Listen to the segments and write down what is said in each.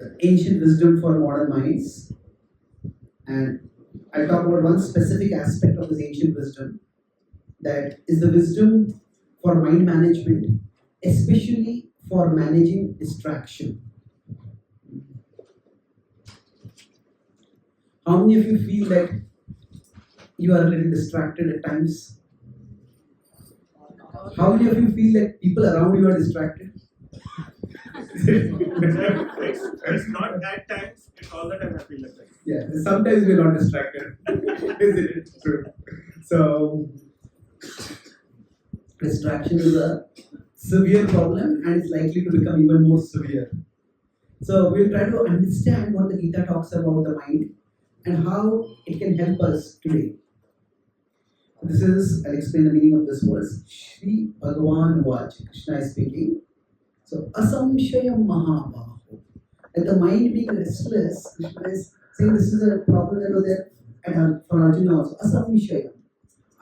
the ancient wisdom for modern minds. And I'll talk about one specific aspect of this ancient wisdom, that is the wisdom for mind management, especially for managing distraction. How many of you feel that you are a little distracted at times? How many of you feel that people around you are distracted? It's not at times, it's all the time I feel like that. Yeah, sometimes we're not distracted. Isn't it true? So, distraction is a severe problem and it's likely to become even more severe. So, we'll try to understand what the Gita talks about the mind and how it can help us today. This is, I'll explain the meaning of this verse. Shri Bhagavan Vach, Krishna is speaking. So, asamshayam mahabaho. That the mind being restless, Krishna is saying this is a problem that was there for Arjuna also. Asamshayam.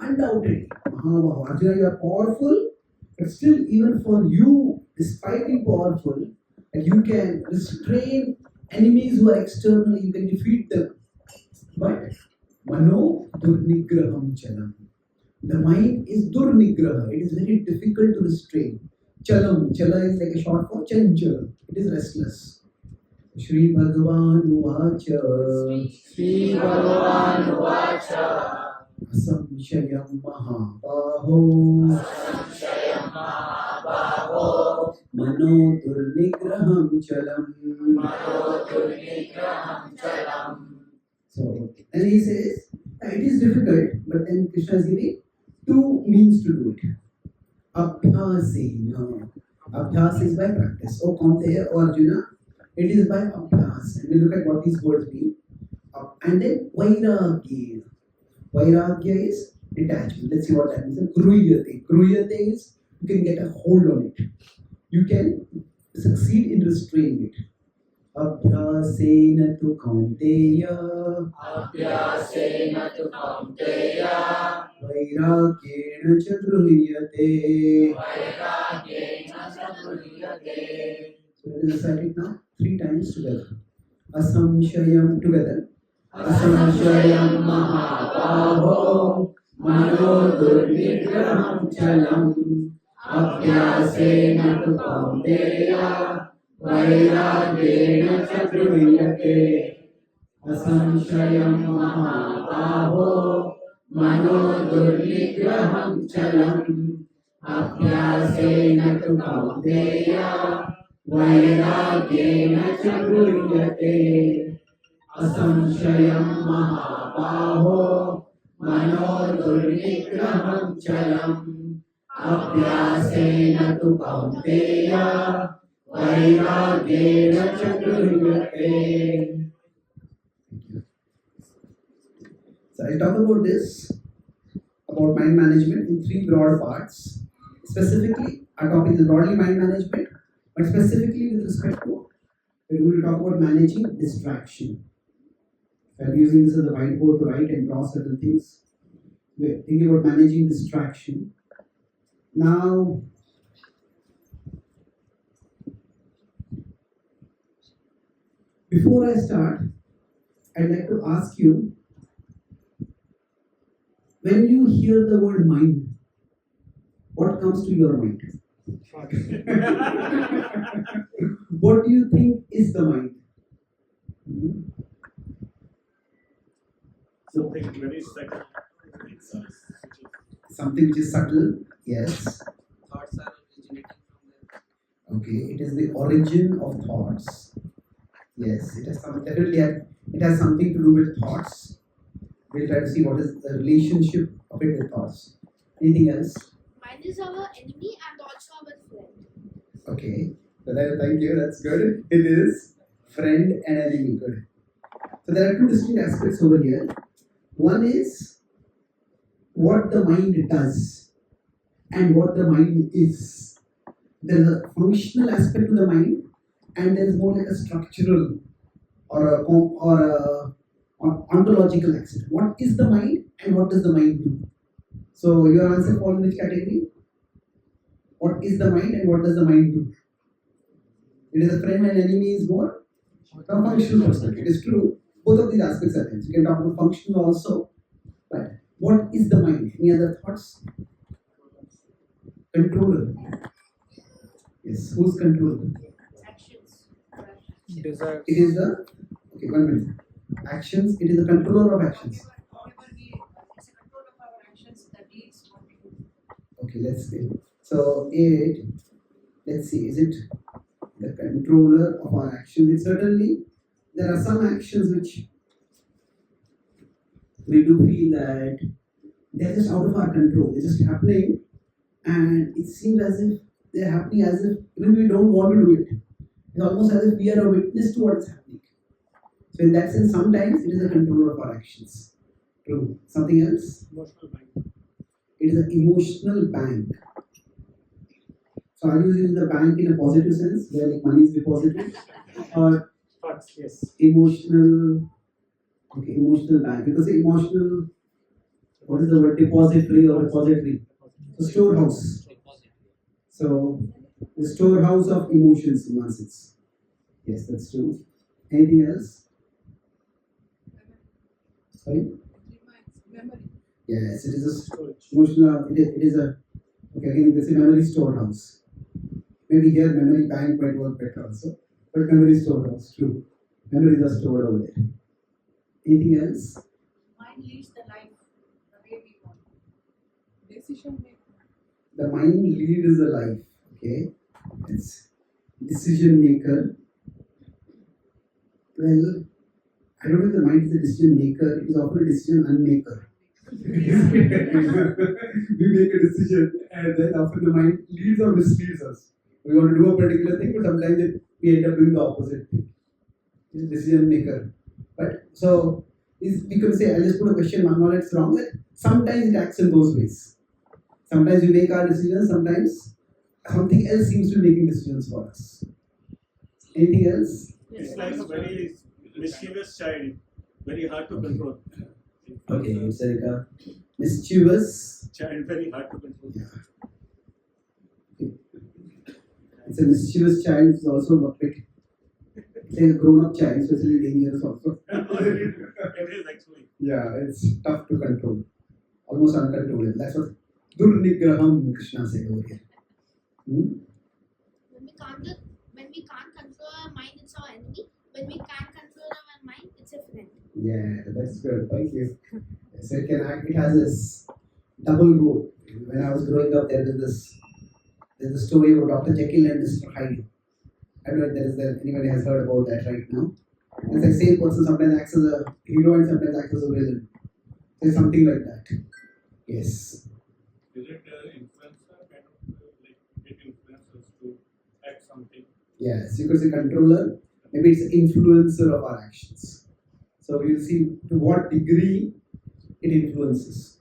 Undoubtedly, mahabaho. Arjuna, you are powerful, but still, even for you, despite being powerful, that you can restrain enemies who are external, you can defeat them. But mano durnigraham chalam. The mind is durnigraha. It is very difficult to restrain. Chalam. Chala is like a short for chanchal. It is restless. Shri Bhagavan Uvacha. Shri Bhagavan Uvacha. Asamshayam mahabaho. Asamshayam mahabaho. Mano durnigraham chalam. Mano durnigraham chalam. So, and he says, it is difficult, but then Krishna is giving two means to do it. Abhyasena. Abhyas is by practice. O Kaunteya or Arjuna, it is by abhyas. And we look at what these words mean. And then vairagya. Vairagya is detachment. Let's see what that means. Gruyate. Gruyate is you can get a hold on it. You can succeed in restraining it. Abhyasena tu Kaunteya. Abhyasena tu Kaunteya. Vairagyena cha gruyate. Vairagyena cha gruyate. So let us recite it now 3 times together. Asamshayam together. Asamshayam mahabaho. Mano durnigraham chalam. Abhyasena tu Kaunteya. Vairagyena cha gruyate. Asamshayam mahabaho. Mano durnigraham chalam. Abhyasena tu Kaunteya. Vairagyena cha gruyate. Asamshayam mahabaho. Mano durnigraham chalam. Abhyasena tu Kaunteya. Vairagyena cha gruyate. So I'll talk about this, about mind management in 3 broad parts. Specifically, our topic is broadly mind management, but specifically with respect to, we will talk about managing distraction. I'm using this as a whiteboard to write and draw certain things. We're thinking about managing distraction. Now, before I start, I'd like to ask you, when you hear the word mind, what comes to your mind? What do you think is the mind? Something very subtle. Something which is subtle, yes. Thoughts are originating from there. Okay, it is the origin of thoughts. Yes, it has it has something to do with thoughts. We'll try to see what is the relationship of it with thoughts. Anything else? Mind is our enemy and also our friend. Okay, so thank you, that's good. It is friend and enemy, good. So there are 2 distinct aspects over here. One is what the mind does and what the mind is. There is a functional aspect to the mind and there is more like a structural or a ontological aspect. What is the mind and what does the mind do? So your answer falls in which category? What is the mind and what does the mind do? It is a friend and enemy is more From functional perspective, it is true. Both of these aspects are there. You can talk about functional also. But what is the mind? Any other thoughts? Controller. Yes, who's controller? Actions. Desires. It is the, okay, 1 minute. Actions, it is the controller of actions. It's a control of our actions, the deeds, what we do. Okay, let's see. So, it, let's see, is it the controller of our actions? It certainly, there are some actions which we do feel that they're just out of our control. They're just happening, and it seems as if they're happening as if even we don't want to do it. It's almost as if we are a witness to what's happening. So, in that sense, sometimes it is a controller of our actions. True. Something else? Emotional mind. It is an emotional bank. So, are you using the bank in a positive sense, where like money is deposited, or Thoughts, yes. emotional? Okay, emotional bank. Because emotional, what is the word? Depository or repository? So storehouse. So the storehouse of emotions in one sense. Yes, that's true. Anything else? Sorry? Memory. Yes, it is a Storage. emotional. It is a, okay. Again, this is a memory storehouse. Maybe here memory bank might work better also, but memory storehouse, true. Memories are stored over there. Anything else? Mind leads the life the way we want. Decision making. The mind leads the life. Okay, it's decision maker. Well, I don't know if the mind is a decision maker. It is often a decision unmaker. We make a decision, and then often the mind leads or misleads us. We want to do a particular thing, but sometimes we end up doing the opposite thing. It's a decision maker. But so we could say, I'll just put a question mark on it's wrong. That sometimes it acts in those ways. Sometimes we make our decisions, sometimes something else seems to be making decisions for us. Anything else? It's like a very mischievous child, very hard to control. Okay, it's like a mischievous. Child, very hard to control. Yeah. Okay. It's a mischievous child. It's also a bit. It's like a grown-up child, so it's a little dangerous also. It is actually. Yeah, it's tough to control. Almost uncontrollable. That's what Durnigraham Krishna said over here. Hmm? When we can't control our mind, it's our enemy. When we can't control our mind, it's a friend. Yeah, that's good. Thank you. So it can act. It has this double role. When I was growing up, there's the story about Dr. Jekyll and Mr. Hyde. I don't know if anybody has heard about that right now. It's like same person sometimes acts as a hero and sometimes acts as a villain. There's something like that. Yes. Is it influencer kind of like it influences to act something? Yes, you could say controller. Maybe it's influencer of our actions. So we'll see to what degree it influences.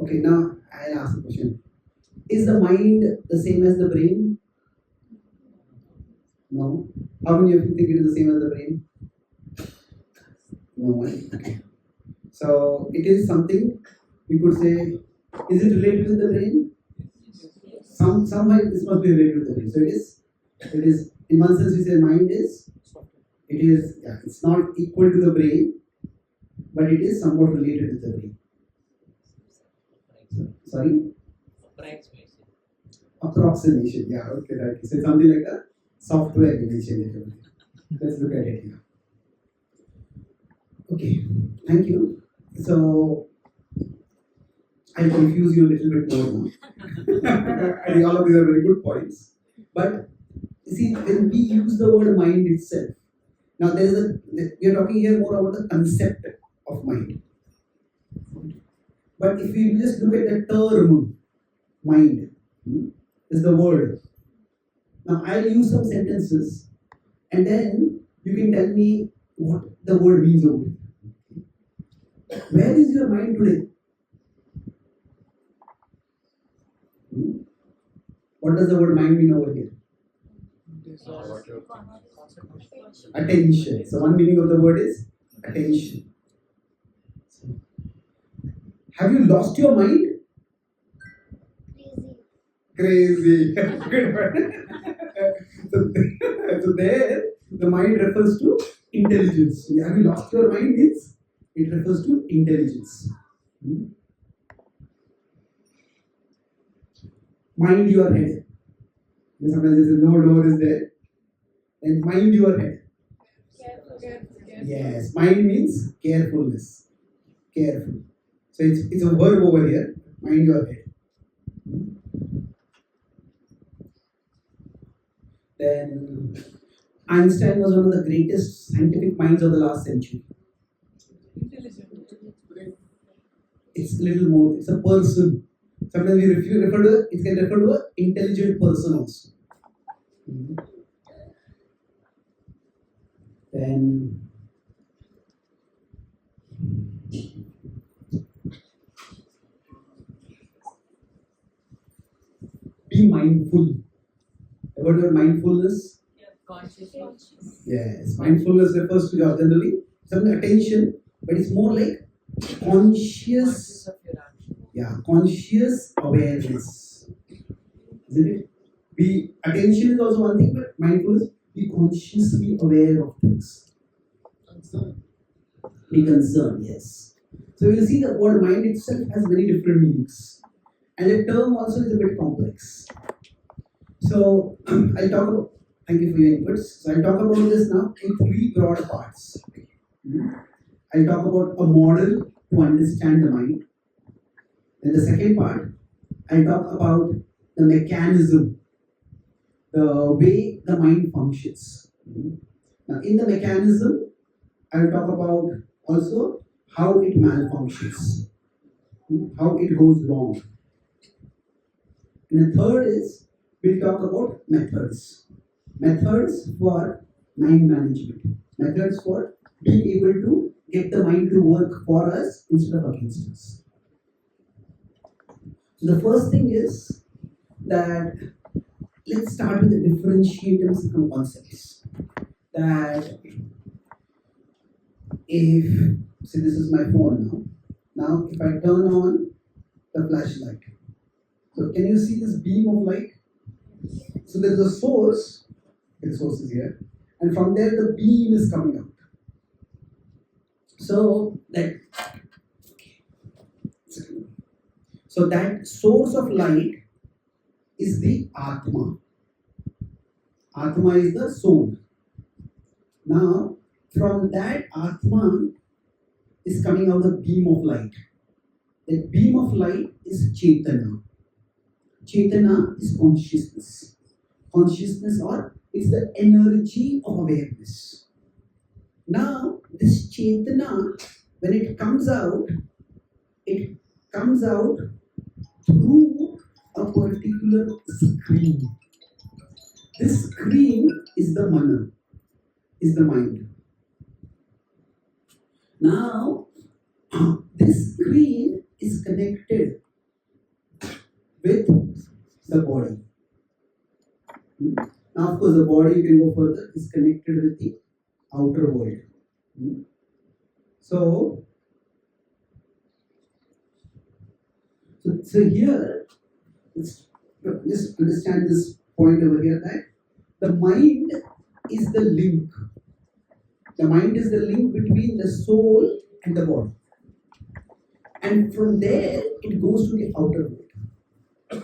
Okay, now I'll ask a question. Is the mind the same as the brain? No. How many of you think it is the same as the brain? No one. Okay. So it is something we could say. Is it related with the brain? Somehow this must be related with the brain. So it is in one sense we say mind is. It is, yeah, it's not equal to the brain, but it is somewhat related with the brain. Sorry? Approximation. Yeah, okay, right. So it's something like a software you mentioned it over here. Let's look at it here. Okay, thank you. So I'll confuse you a little bit more now. I think all of these are very good points. But you see, when we use the word mind itself, now we are talking here more about the concept of mind. But if we just look at the term mind, is the word. Now I'll use some sentences and then you can tell me what the word means over here. Where is your mind today? What does the word mind mean over here? Attention. So one meaning of the word is attention. Have you lost your mind? Crazy. Crazy. Good word. So there, The mind refers to intelligence. Have you lost your mind? Means it refers to intelligence. Hmm? Mind your head. Sometimes they say no door is there. Then mind your head. Yes, mind means carefulness. Careful. So it's a verb over here. Mind your head. Then Einstein was one of the greatest scientific minds of the last century. It's a little more. It's a person. Sometimes we refer to it can refer to an intelligent person also. Then be mindful. Ever heard of mindfulness? Consciousness. Yes, mindfulness refers to generally some attention, but it's more like conscious. Of your action. Yeah, conscious awareness. Isn't it? Be attention is also one thing, but mindfulness, be consciously aware of things. Be concerned, yes. So you'll see the word mind itself has many different meanings. And the term also is a bit complex. So I'll talk about, thank you for your inputs. So I'll talk about this now in three broad parts. I'll talk about a model to understand the mind. Then the second part, I'll talk about the mechanism, the way the mind functions. Now in the mechanism, I'll talk about also how it malfunctions, how it goes wrong. And the third is, we'll talk about methods. Methods for mind management. Methods for being able to get the mind to work for us instead of against us. So the first thing is that let's start with the differentiating some concepts. That if, see this is my phone now. Now if I turn on the flashlight, so can you see this beam of light? So there is a source, the source is here, and from there the beam is coming out. So that source of light is the Atma. Atma is the soul. Now from that Atma is coming out a beam of light. That beam of light is Chaitanya. Chaitanya is consciousness. Consciousness, or it's the energy of awareness. Now, this Chaitanya, when it comes out through a particular screen. This screen is the mana, is the mind. Now, this screen is connected with the body. Now, of course, the body, you can go further, is connected with the outer world. So here, let's just understand this point over here, that the mind is the link. The mind is the link between the soul and the body. And from there, it goes to the outer world.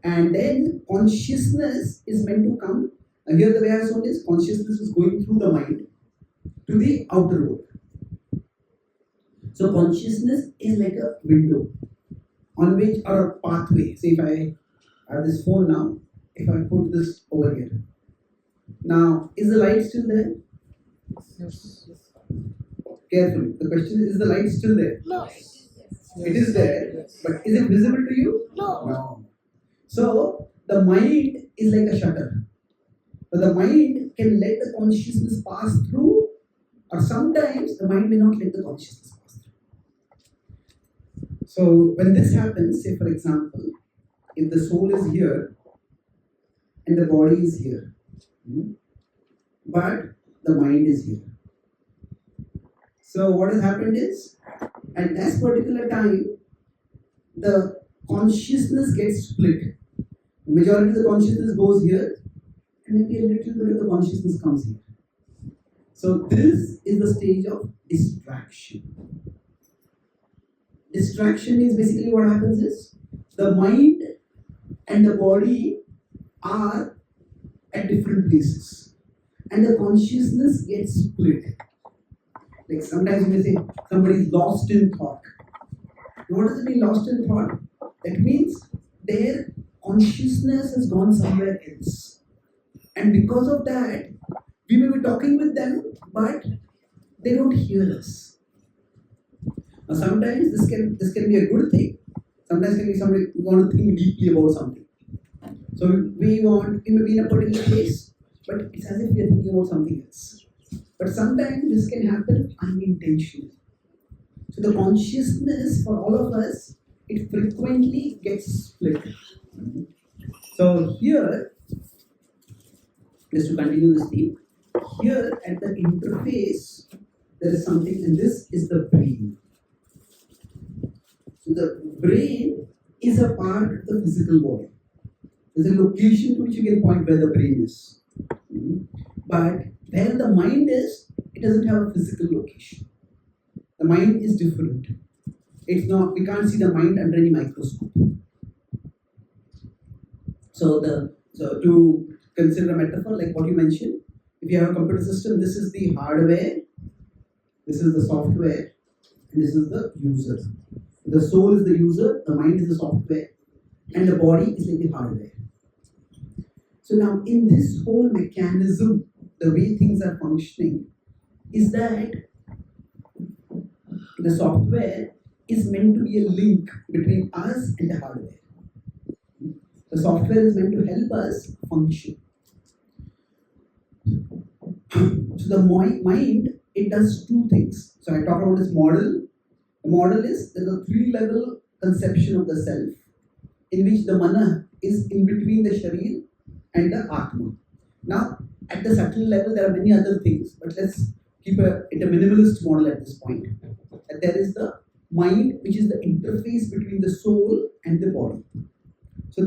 And then consciousness is meant to come. And here the way I saw this, consciousness is going through the mind to the outer world. So consciousness is like a window on which, or a pathway. Say if I have this phone now, if I put this over here. Now, is the light still there? Yes. Carefully. The question is the light still there? No. It is there, but is it visible to you? No. So the mind is like a shutter. But the mind can let the consciousness pass through, or sometimes the mind may not let the consciousness pass through. So when this happens, say for example, if the soul is here and the body is here, but the mind is here. So what has happened is, at that particular time, the consciousness gets split. The majority of the consciousness goes here, and maybe a little bit of the consciousness comes here. So this is the stage of distraction. Distraction is basically what happens is the mind and the body are at different places, and the consciousness gets split. Like sometimes you may say somebody is lost in thought. What does it mean, lost in thought? That means their consciousness has gone somewhere else, and because of that, we may be talking with them, but they don't hear us. Now, sometimes this can be a good thing. Sometimes can be somebody who want to think deeply about something. So we may be in a particular place, but it's as if we are thinking about something else. But sometimes this can happen unintentionally. So the consciousness for all of us, it frequently gets split. So here, just to continue this theme, here at the interface, there is something, and this is the brain. So the brain is a part of the physical body. There's a location to which you can point where the brain is. But where the mind is, it doesn't have a physical location. The mind is different. It's not, we can't see the mind under any microscope. So to consider a metaphor like what you mentioned, if you have a computer system, this is the hardware, this is the software, and this is the user. The soul is the user, the mind is the software, and the body is like the hardware. So now in this whole mechanism, the way things are functioning is that the software is meant to be a link between us and the hardware. The software is meant to help us function. So the mind, it does two things. So I talk about this model. The model is there's a three-level conception of the self, in which the mana is in between the sharir and the atma. Now, at the subtle level, there are many other things, but let's keep it a minimalist model at this point. And there is the mind, which is the interface between the soul and the body. So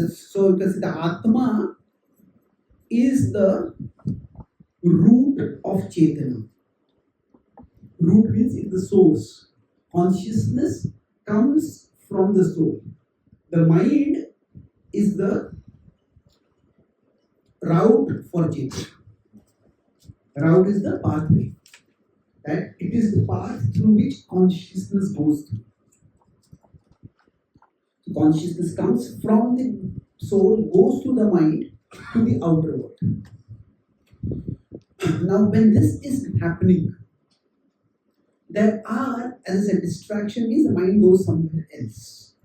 so you can see the atma is the root of Chaitanya. Root means it's the source. Consciousness comes from the soul. The mind is the route for Chaitanya. Route is the pathway. That it is the path through which consciousness goes through. So consciousness comes from the soul, goes to the mind, to the outer world. Now, when this is happening, there are, as I said, distraction means the mind goes somewhere else.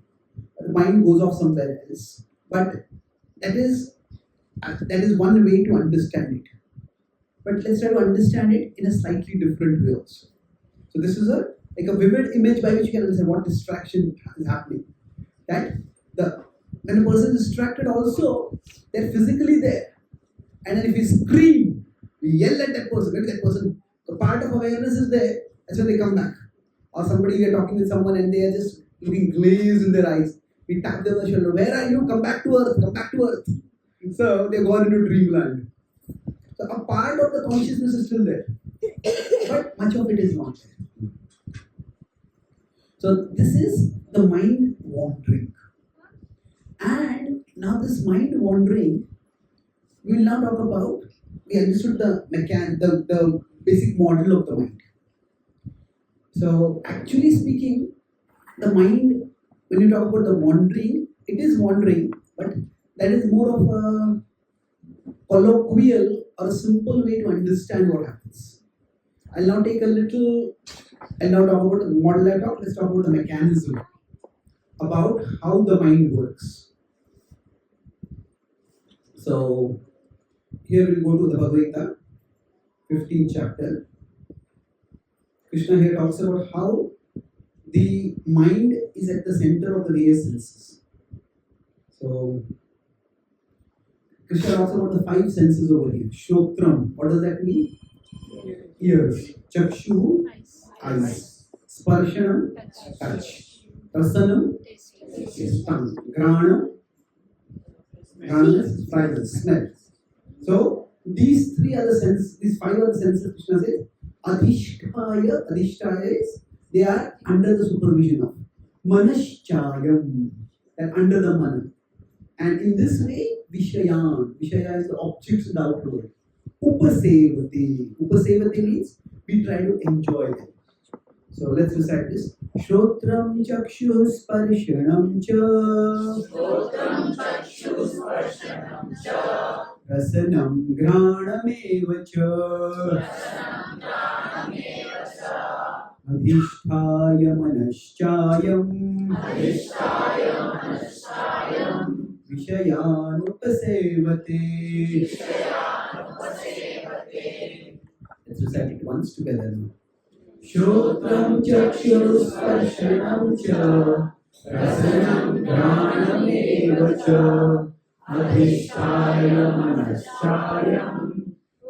The mind goes off somewhere else. But that is one way to understand it. But let's try to understand it in a slightly different way also. So this is a vivid image by which you can understand what distraction is happening. That when a person is distracted also, they're physically there. And then if we scream, we yell at that person, maybe that person, the part of awareness is there, that's when they come back. Or somebody, we are talking with someone and they are just looking glazed in their eyes. We tap them on the shoulder, where are you? Come back to earth, come back to earth. So they go into dreamland. So a part of the consciousness is still there. But much of it is not there. So this is the mind wandering. And now this mind wandering, we will now talk about, we understood the basic model of the mind. So actually speaking, the mind, when you talk about the wandering, it is wandering, but that is more of a colloquial or a simple way to understand what happens. I'll now talk about the model I talk, let's talk about the mechanism, about how the mind works. So here we'll go to the Bhagavad Gita, 15th chapter. Krishna here talks about how the mind is at the center of the various senses. So Krishna talks about the 5 senses over here. Shrotram, what does that mean? Ears. Chakshu, eyes. Sparshanam, touch. Rasanam, tongue. Granam, fragrance, smell. So These three other senses, these five other senses, Krishna says, Adhishtaya is, they are under the supervision of Manaschayam, that under the mana. And in this way, Vishaya is the objects of the outer world. Upasevati means we try to enjoy them. So let's recite this. Shrotram chakshus sparshanam cha rasanam granameva cha adhisthaya manaschayam vishayanupasevate. Let's recite it once together now. Shrotram chakshus sparshanam cha rasanam granameva cha adhisthaya manaschayam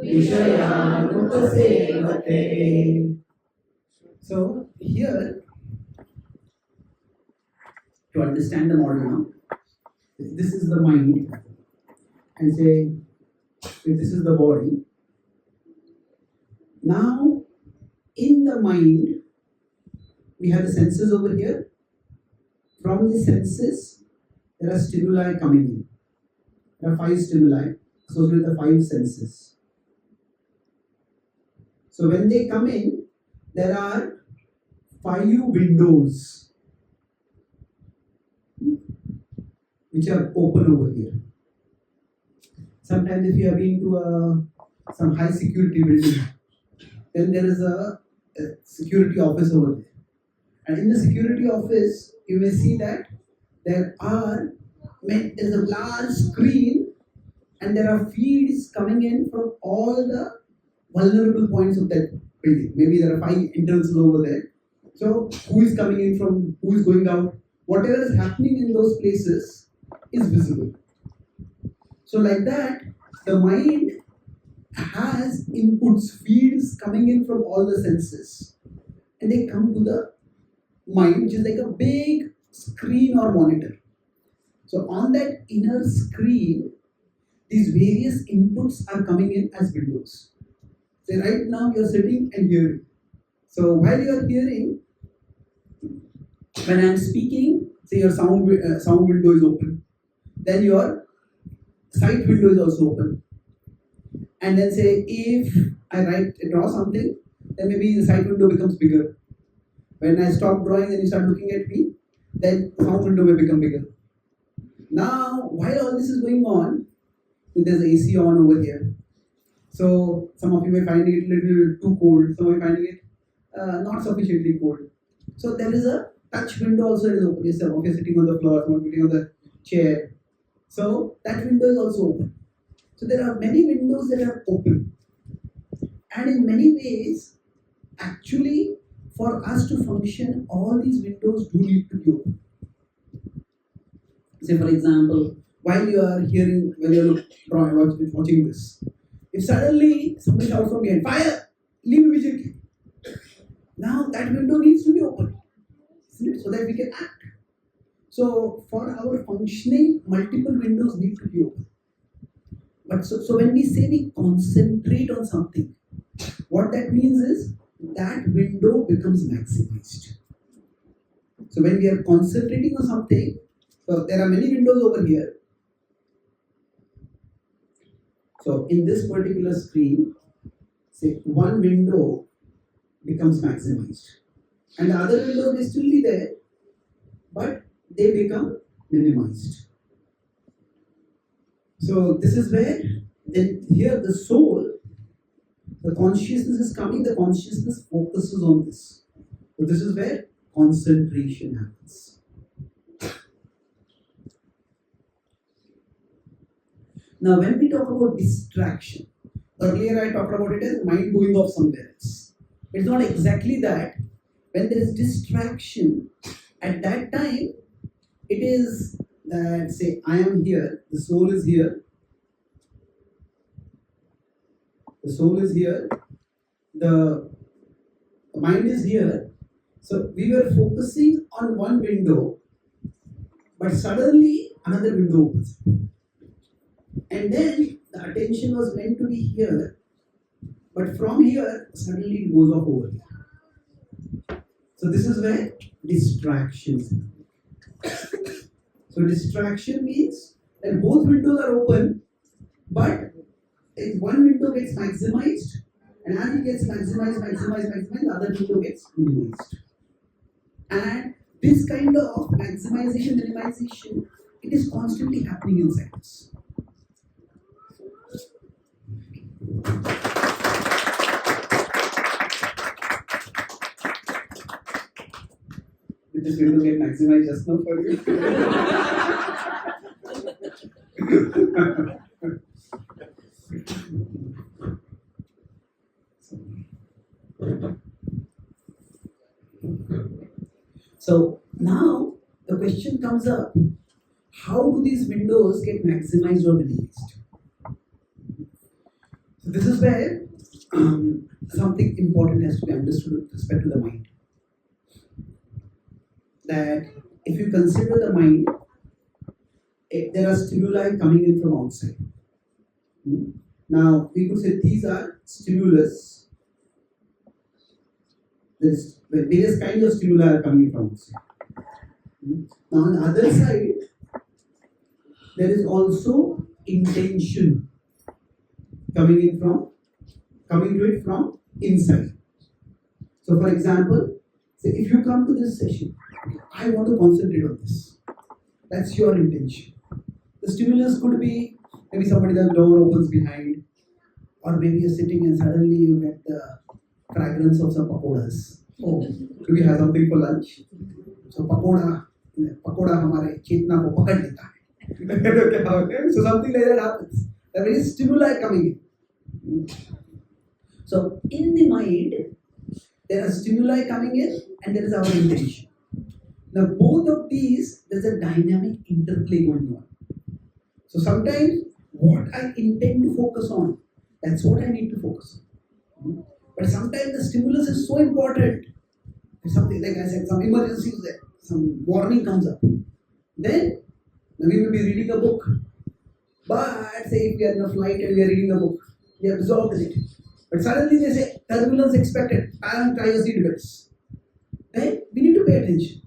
vishayanupasevate. So here, to understand the model now, if this is the mind, and say if this is the body, now in the mind we have the senses over here. From the senses there are stimuli coming in. There are 5 stimuli associated with the 5 senses. So when they come in, there are 5 windows which are open over here. Sometimes if you have been to some high security building, then there is a security office over there. And in the security office, you may see that there is a large screen and there are feeds coming in from all the vulnerable points of that building. Maybe there are 5 entrances over there. So who is coming in from, who is going out, whatever is happening in those places is visible. So like that, the mind has inputs, feeds coming in from all the senses. And they come to the mind, which is like a big screen or monitor. So on that inner screen, these various inputs are coming in as windows. Say right now you're sitting and hearing. So while you're hearing, when I'm speaking, say your sound window is open. Then your sight window is also open. And then say if I draw something, then maybe the sight window becomes bigger. When I stop drawing and you start looking at me, then the sound window may become bigger. Now, while all this is going on, there's AC on over here. So some of you may find it a little too cold, some may finding it not sufficiently cold. So there is a touch window also that is open. Yes, some of you are sitting on the floor, some of you are sitting on the chair. So that window is also open. So there are many windows that are open. And in many ways, actually, for us to function, all these windows do need to be open. Say for example, while you are hearing, when you are watching this, if suddenly somebody shouts from behind, fire, leave immediately. Now that window needs to be open, isn't it? So that we can act. So for our functioning, multiple windows need to be open. But so when we say we concentrate on something, what that means is that window becomes maximized. So when we are concentrating on something, so there are many windows over here. So in this particular screen, say one window becomes maximized. And the other windows may still be there, but they become minimized. So this is where then here the soul, the consciousness is coming, the consciousness focuses on this. So this is where concentration happens. Now when we talk about distraction, earlier I talked about it as mind going off somewhere else. It's not exactly that. When there is distraction, at that time, it is that say I am here, the soul is here, the mind is here. So we were focusing on one window, but suddenly another window opens. And then the attention was meant to be here, but from here, suddenly it goes off over here. So this is where distractions. So distraction means that both windows are open, but if one window gets maximized, and as it gets maximized, the other window gets minimized. And this kind of maximization, minimization, it is constantly happening inside us. Did this window get maximized just now for you? So now the question comes up, how do these windows get maximized or minimized? So this is where something important has to be understood with respect to the mind. That if you consider the mind, there are stimuli coming in from outside. Now we could say these are stimulus. There's various kinds of stimuli are coming in from outside. Now on the other side, there is also intention coming to it from inside. So for example, say if you come to this session, I want to concentrate on this. That's your intention. The stimulus could be maybe somebody, the door opens behind, or maybe you're sitting and suddenly you get the fragrance of some pakoras. Oh, do we have something for lunch? So pakoda हमारे चेतना को पकड़ लेता है. So something like that happens. There is stimuli coming in. So in the mind, there are stimuli coming in and there is our intention. Now both of these, there's a dynamic interplay going on. So sometimes what I intend to focus on, that's what I need to focus on. But sometimes the stimulus is so important. Something like I said, some emergency is there, some warning comes up. Then we will be reading a book. But say if we are in a flight and we are reading a book, we are absorbed with it. But suddenly they say turbulence expected, and tie your seat belts. Then we need to pay attention.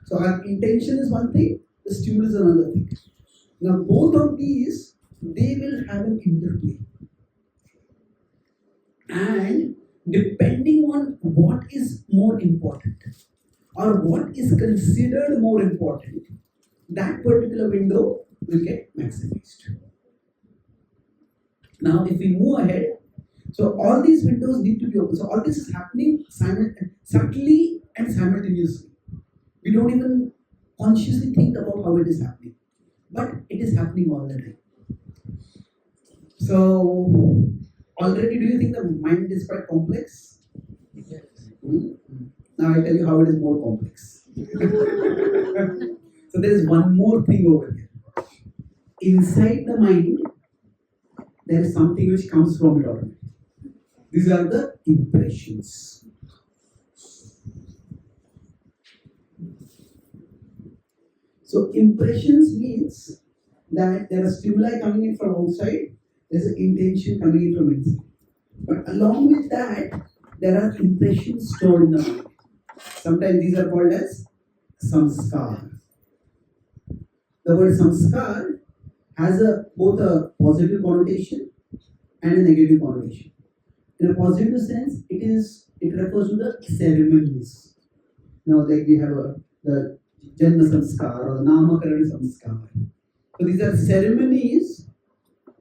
So our intention is one thing, the stimulus is another thing. Now both of these, they will have an interplay. And depending on what is more important or what is considered more important, that particular window will get maximized. Now if we move ahead, so all these windows need to be open. So all this is happening subtly and simultaneously. We don't even consciously think about how it is happening, but it is happening all the time. So already, do you think the mind is quite complex? Yes. Now I tell you how it is more complex. So there is one more thing over here. Inside the mind, there is something which comes from it already. These are the impressions. So impressions means that there are stimuli coming in from outside, there's an intention coming in from inside. But along with that, there are impressions stored in the mind. Sometimes these are called as samskar. The word samskar has both a positive connotation and a negative connotation. In a positive sense, it refers to the ceremonies. Now, like we have the Janma Samskar or the Namakarana Samskar. So these are ceremonies,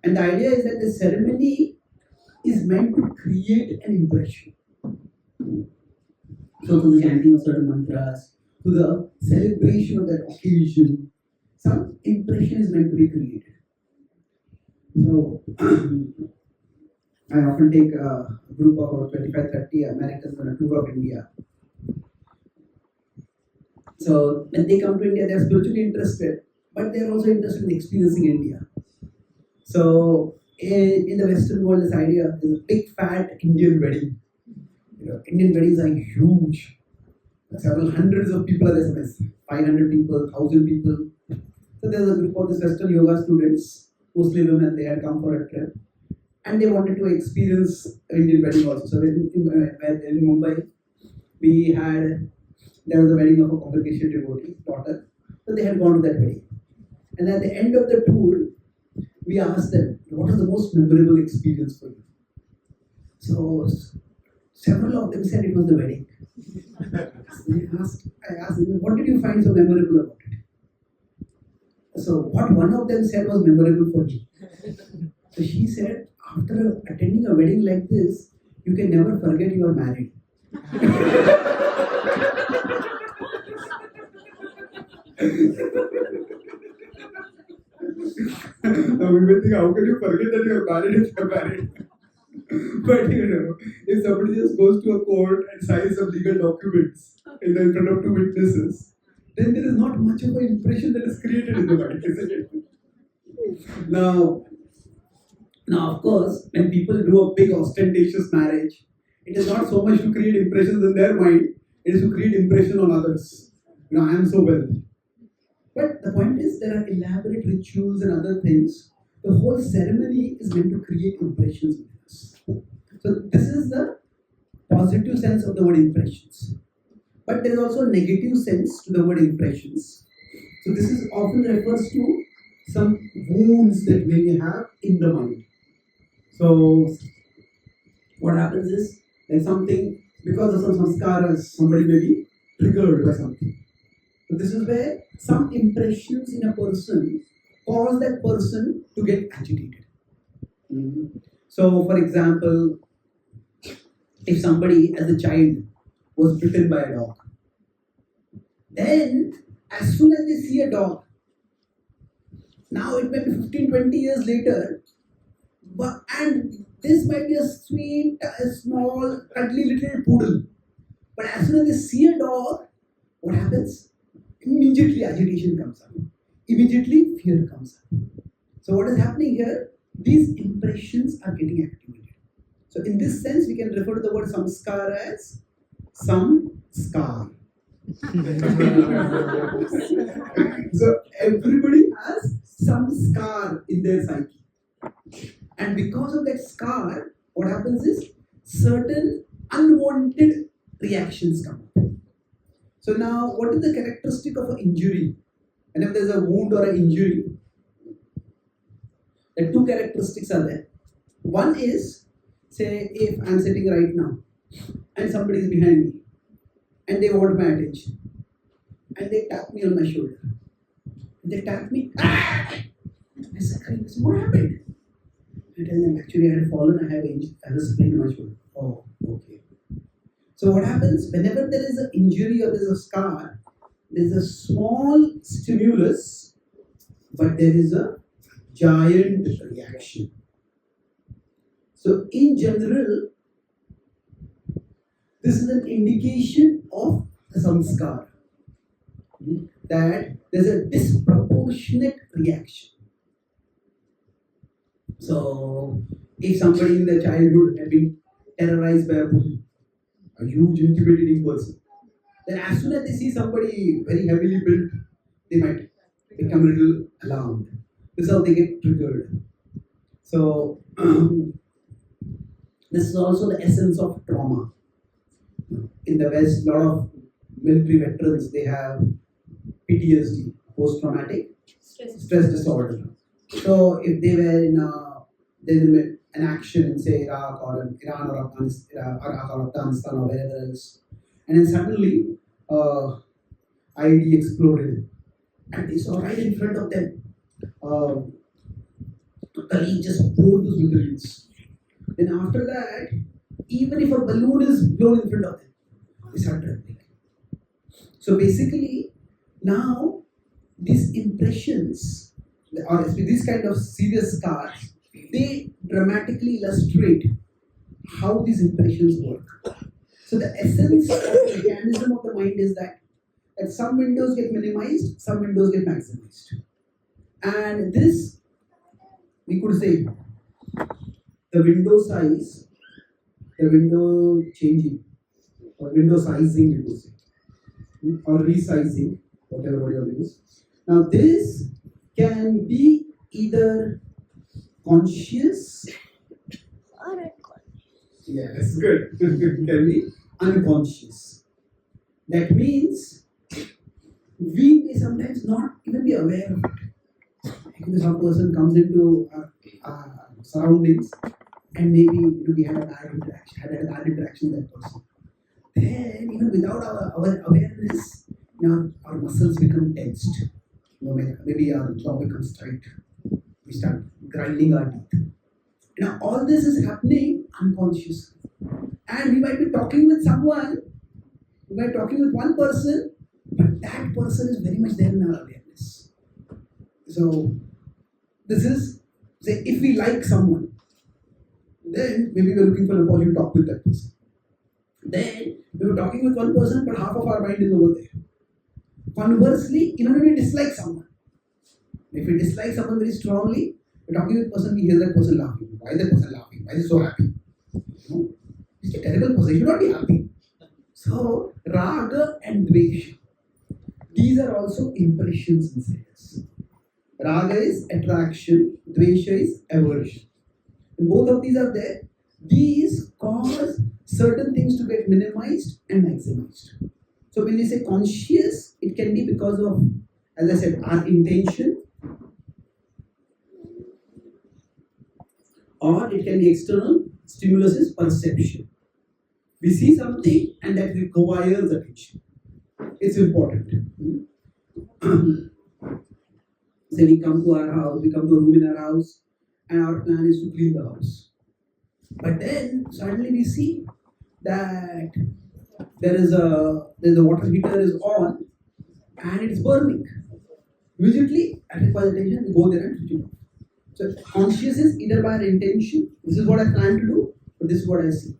and the idea is that the ceremony is meant to create an impression. So to the chanting of certain mantras, to the celebration of that occasion, some impression is meant to be created. So I often take a group of about 25-30 Americans on a tour of India. So when they come to India, they are spiritually interested, but they are also interested in experiencing India. So in the Western world, this idea is a big fat Indian wedding. Indian weddings are huge. Several hundreds of people are there, 500 people, 1,000 people. So there's a group of these Western yoga students. mostly women, they had come for a trip. And they wanted to experience Indian wedding also. So in Mumbai, there was a wedding of a congregation devotee, daughter. So they had gone to that wedding. And at the end of the tour, we asked them, what was the most memorable experience for you? So several of them said it was the wedding. I asked them, what did you find so memorable about it? So what one of them said was memorable for me. So she said, after attending a wedding like this, you can never forget you are married. Now we may think, how can you forget that you are married if you are married? But if somebody just goes to a court and signs some legal documents in front of two witnesses, then there is not much of an impression that is created in the mind, isn't it? Now, of course, when people do a big ostentatious marriage, it is not so much to create impressions in their mind, it is to create impression on others. I am so wealthy. But the point is, there are elaborate rituals and other things. The whole ceremony is meant to create impressions with us. So this is the positive sense of the word impressions. But there is also a negative sense to the word impressions. So this is often refers to some wounds that we may have in the mind. So what happens is, like something, because of some samskaras, somebody may be triggered by something. So this is where some impressions in a person cause that person to get agitated. So for example, if somebody as a child was bitten by a dog, then as soon as they see a dog, now it may be 15-20 years later, and this might be a sweet, small, cuddly little poodle. But as soon as they see a dog, what happens? Immediately agitation comes up. Immediately fear comes up. So what is happening here? These impressions are getting activated. So in this sense, we can refer to the word samskara as samskar. So everybody has some scar in their psyche. And because of that scar, what happens is certain unwanted reactions come up. So now, what is the characteristic of an injury? And if there is a wound or an injury, the two characteristics are there. One is, say, if I am sitting right now and somebody is behind me and they want my attention and they tap me on my shoulder. And they tap me. I said, what happened? I tell them, actually, I had fallen, I have a sprain on my shoulder. Oh, okay. So what happens, whenever there is an injury or there is a scar, there is a small stimulus, but there is a giant reaction. So in general, this is an indication of the samskara, that there is a disproportionate reaction. So if somebody in their childhood had been terrorized by a bully, a huge intimidating person, then as soon as they see somebody very heavily built, they might become a little alarmed. This is how they get triggered. So this is also the essence of trauma. In the West, a lot of military veterans, they have PTSD, post-traumatic stress disorder. So if they were in an action in, say, Iraq or Iran or Afghanistan or wherever else, and then suddenly IED exploded and they saw right in front of them a colleague just poured those missiles. Then after that, even if a balloon is blown in front of them, they start trembling. So basically, now these impressions, or these kind of serious scars, they dramatically illustrate how these impressions work. So the essence of the mechanism of the mind is that some windows get minimized, some windows get maximized. And this, we could say, the window size, the window changing, or window sizing, we could say, or resizing, whatever word you use. Now this can be either conscious. Yes, good. Can be unconscious. That means we may sometimes not even be aware of it. If some person comes into our surroundings and maybe we had a bad interaction with that person. Then even without our awareness, our muscles become tensed. Maybe our jaw becomes tight. We start grinding our teeth. Now all this is happening unconsciously. And we might be talking with someone, we might be talking with one person, but that person is very much there in our awareness. So this is, say, if we like someone, then maybe we're looking for an opportunity to talk with that person. Then we were talking with one person, but half of our mind is over there. Conversely, even when we dislike someone, if we dislike someone very strongly, we're talking with a person, we hear that person laughing. Why is that person laughing? Why is he so happy? He's a terrible person, he should not be happy. So, raga and dvesha, these are also impressions inside us. Raga is attraction, dvesha is aversion. And both of these are there. These cause certain things to get minimized and maximized. So when we say conscious, it can be because of, as I said, our intention, or it can be external stimulus is perception. We see something and that requires attention. It's important. Say we come to our house, we come to a room in our house, and our plan is to clean the house. But then suddenly we see that there is a water heater is on and it's burning. Immediately, at requires attention, we go there and switch it off. So conscious is either by our intention, this is what I plan to do, but this is what I see.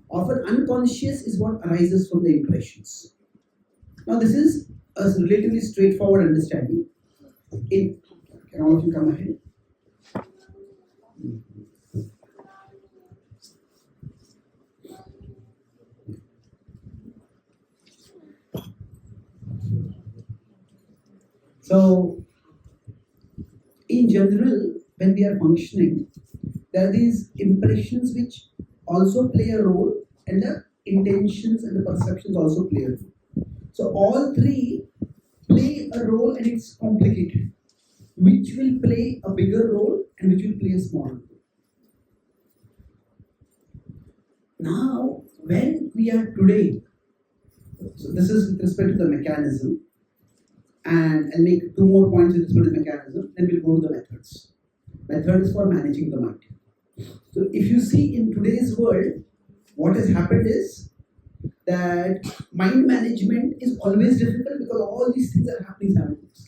Often unconscious is what arises from the impressions. Now this is a relatively straightforward understanding. Can all of you come ahead? So, in general, when we are functioning, there are these impressions which also play a role, and the intentions and the perceptions also play a role. So, all three play a role, and it's complicated. Which will play a bigger role and which will play a smaller role. Now, when we are today, so this is with respect to the mechanism. And I'll make two more points with respect to the mechanism, then we'll go to the methods. Method is for managing the mind. So if you see in today's world, what has happened is that mind management is always difficult because all these things are happening simultaneously.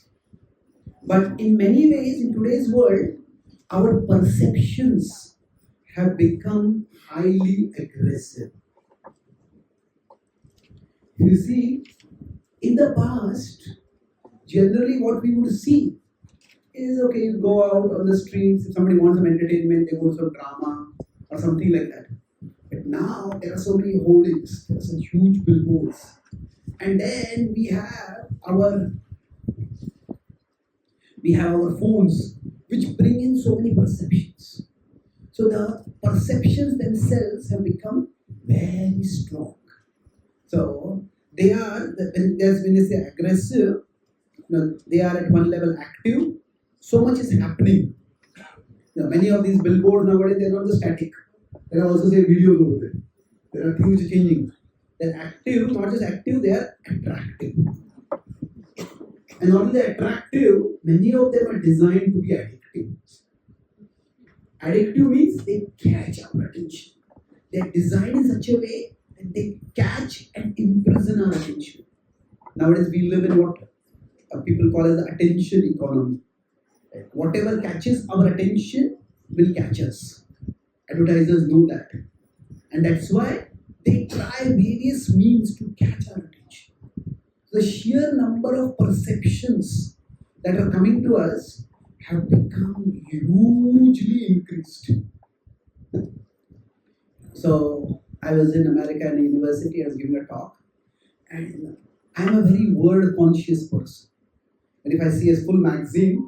But in many ways, in today's world, our perceptions have become highly aggressive. You see, in the past, generally what we would see is, okay, you go out on the streets, if somebody wants some entertainment, they go to some drama or something like that. But now there are so many hoardings, there are some huge billboards. And then we have our phones which bring in so many perceptions. So the perceptions themselves have become very strong. So they are, when they say aggressive, they are at one level active. So much is happening. Many of these billboards nowadays, they are not just static. There are also say videos over there. There are things changing. They're active, not just active, they are attractive. And not only attractive, many of them are designed to be addictive. Addictive means they catch our attention. They are designed in such a way that they catch and imprison our attention. Nowadays we live in what people call as the attention economy. Whatever catches our attention will catch us. Advertisers know that. And that's why they try various means to catch our attention. The sheer number of perceptions that are coming to us have become hugely increased. So I was in America in a university, I was giving a talk, and I'm a very word conscious person. And if I see a full magazines,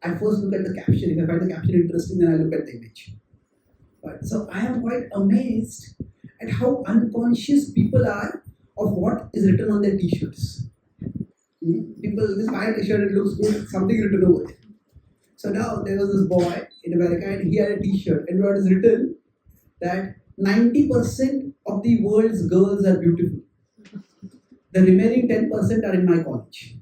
I first look at the caption. If I find the caption interesting, then I look at the image. But so I am quite amazed at how unconscious people are of what is written on their t-shirts. People, this fire t-shirt, it looks good, something written over it. So now there was this boy in America and he had a t-shirt and what is written that 90% of the world's girls are beautiful. The remaining 10% are in my college.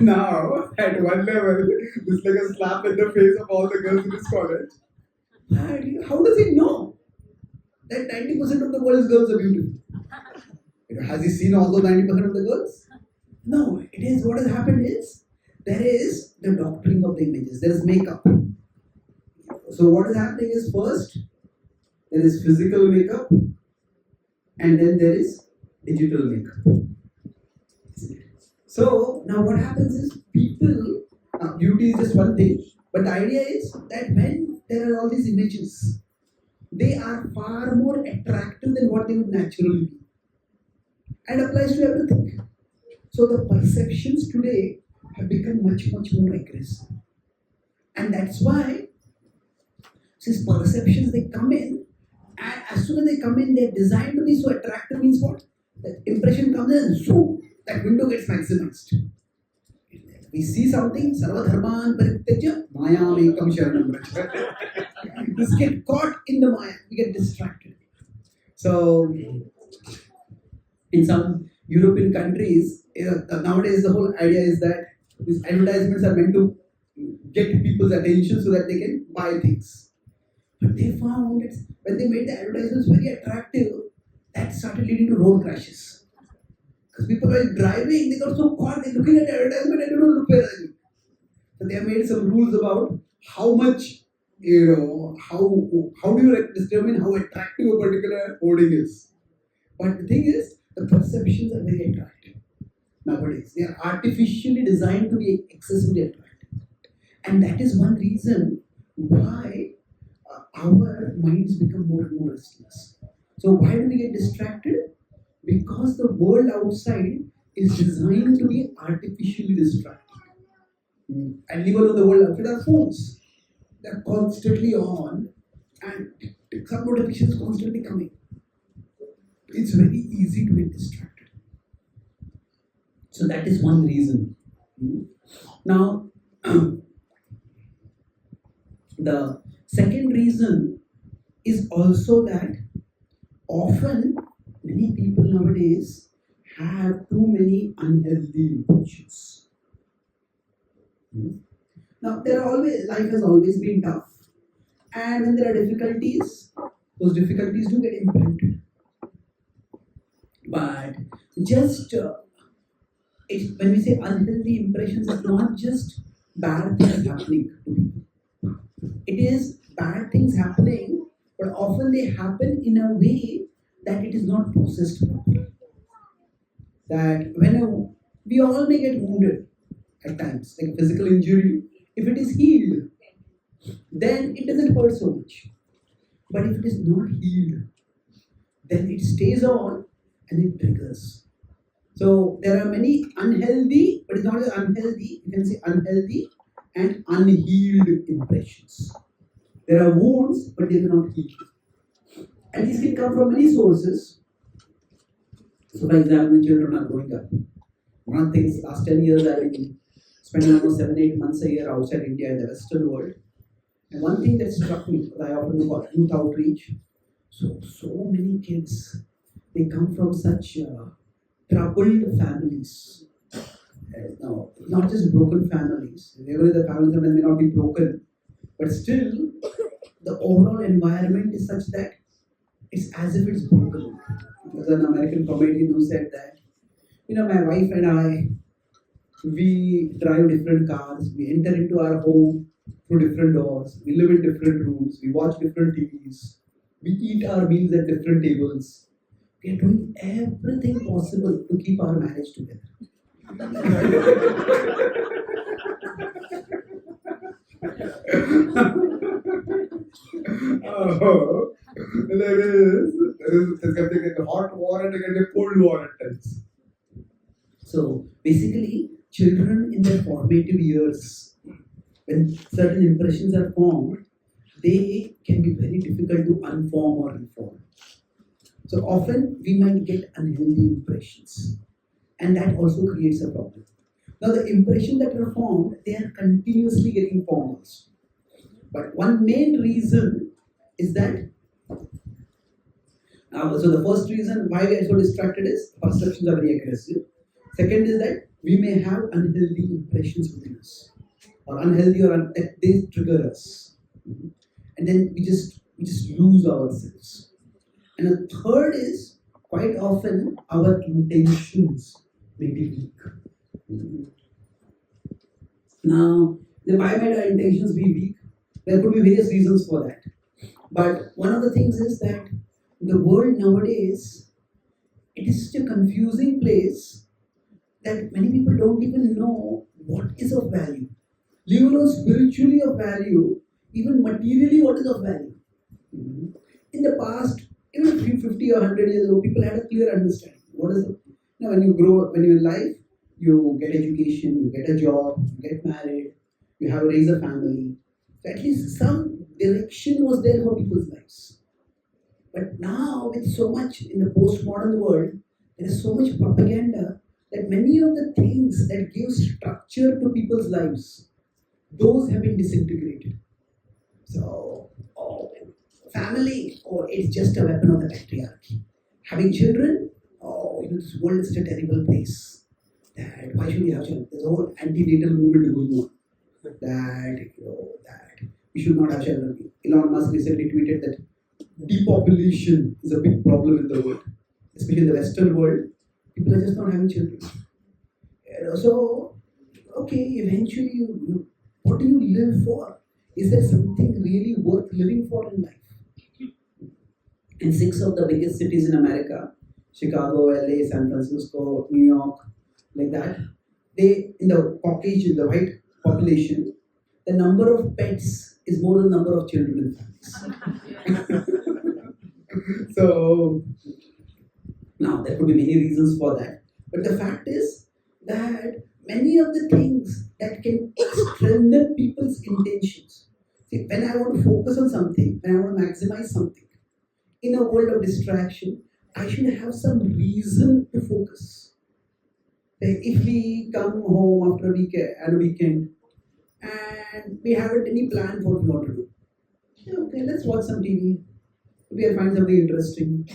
Now, at one level, it's like a slap in the face of all the girls in his college. And how does he know that 90% of the world's girls are beautiful? Has he seen all those 90% of the girls? No, it is what has happened is there is the doctoring of the images, there is makeup. So, what is happening is first there is physical makeup and then there is digital makeup. So, now what happens is people, beauty is just one thing, but the idea is that when there are all these images, they are far more attractive than what they would naturally be. And applies to everything. So the perceptions today have become much more aggressive. And that's why these perceptions, they come in, and as soon as they come in, they're designed to be so attractive. Means what? The impression comes in and zoom, that window gets maximized. We see something, sarva dharman parityajya maya mekam sharanam vraja. Just get caught in the maya, we get distracted. So in some European countries, nowadays the whole idea is that these advertisements are meant to get people's attention so that they can buy things. But they found that when they made the advertisements very attractive, that started leading to road crashes. Because people were driving, they got so caught, they're looking at the advertisement and they don't look where they are. So they have made some rules about how much, how do you determine how attractive a particular hoarding is. But the thing is, the perceptions are very attractive nowadays. They are artificially designed to be excessively attractive. And that is one reason why our minds become more and more restless. So why do we get distracted? Because the world outside is designed to be artificially distracted. And even though the world outside are phones, they're constantly on and some notifications constantly coming. It's very easy to get distracted. So that is one reason. Now, the second reason is also that often many people nowadays have too many unhealthy impressions. Now, life has always been tough, and when there are difficulties, those difficulties do get imprinted. But just when we say unhealthy impressions, it's not just bad things happening to people. It is bad things happening, but often they happen in a way that it is not processed properly. That we all may get wounded at times, like a physical injury. If it is healed, then it doesn't hurt so much. But if it is not healed, then it stays on and it triggers. So there are many unhealthy, but it's not just unhealthy, you can say unhealthy and unhealed impressions. There are wounds, but they are not healed. And these can come from many sources. So for example, when children are growing up, one of the things, last 10 years I've been spending almost 7-8 months a year outside India in the Western world. And one thing that struck me, because I often do youth outreach, so many kids, they come from such troubled families. No, not just broken families. Even the families may not be broken, but still, the overall environment is such that it's as if it's broken. There's an American comedian who said that, my wife and I, we drive different cars, we enter into our home through different doors, we live in different rooms, we watch different TVs, we eat our meals at different tables. We are doing everything possible to keep our marriage together. There's something like a hot war and a cold war at times. So basically, children in their formative years, when certain impressions are formed, they can be very difficult to unform or reform. So often we might get unhealthy impressions, and that also creates a problem. Now the impressions that are formed, they are continuously getting formed also. But one main reason is that, so the first reason why we are so distracted is perceptions are very aggressive. Second is that we may have unhealthy impressions within us, or unhealthy or that they trigger us, and then we just lose ourselves. And the third is quite often our intentions may be weak. Now, why might our intentions be weak? There could be various reasons for that. But one of the things is that the world nowadays, it is such a confusing place that many people don't even know what is of value. Leave alone spiritually of value, even materially what is of value. In the past, even 50 or 100 years ago, people had a clear understanding. What is it? When you grow, when you're in life, you get education, you get a job, you get married, you have to raise a family. So at least some direction was there for people's lives. But now, with so much in the postmodern world, there is so much propaganda that many of the things that give structure to people's lives, those have been disintegrated. So, family, it's just a weapon of the patriarchy. Having children, this world is such a terrible place. That why should we have children? There's a whole anti-natal movement going on. That we should not have children. Elon Musk recently tweeted that depopulation is a big problem in the world, especially in the Western world. People are just not having children. So, eventually, what do you live for? Is there something really worth living for in life? In 6 of the biggest cities in America, Chicago, LA, San Francisco, New York, like that, in the Caucasian, the white population, the number of pets is more than the number of children in families. So, now there could be many reasons for that. But the fact is that many of the things that can strengthen people's intentions. See, when I want to focus on something, when I want to maximize something, in a world of distraction, I should have some reason to focus. Like if we come home after a weekend and we haven't any plan for what we want to do. Okay, let's watch some TV. Maybe I find something interesting.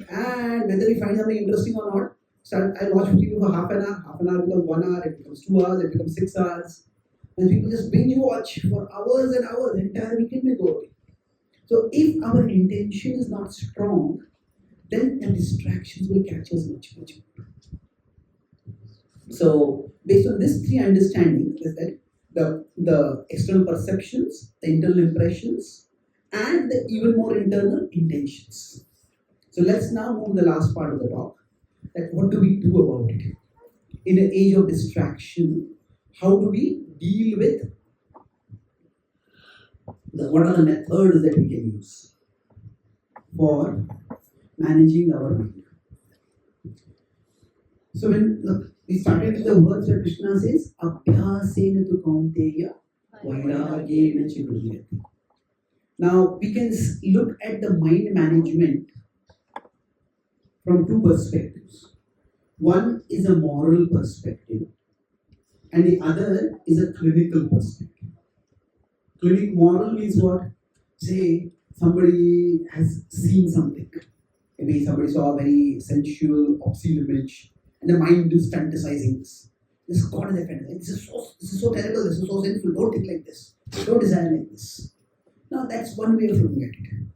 And whether we find something interesting or not, I watch TV for half an hour becomes 1 hour, it becomes 2 hours, it becomes 6 hours. And people just binge watch for hours and hours, the entire weekend may go away. So if our intention is not strong, then the distractions will catch us much more. So based on these 3 understandings, is that the external perceptions, the internal impressions, and the even more internal intentions. So let's now move to the last part of the talk. That what do we do about it? In an age of distraction, how do we deal with what are the methods that we can use for managing our mind? So when we started with the words that Krishna says, Abhyasena tu kaunteya vairagena chiduriyati. Now we can look at the mind management from 2 perspectives. One is a moral perspective and the other is a clinical perspective. Moral means what? Say somebody has seen something. Maybe somebody saw a very sensual, obscene image and the mind is fantasizing this. This is God is a fantasy. This is so terrible, this is so sinful, don't think like this. Don't desire like this. Now that's one way of looking at it.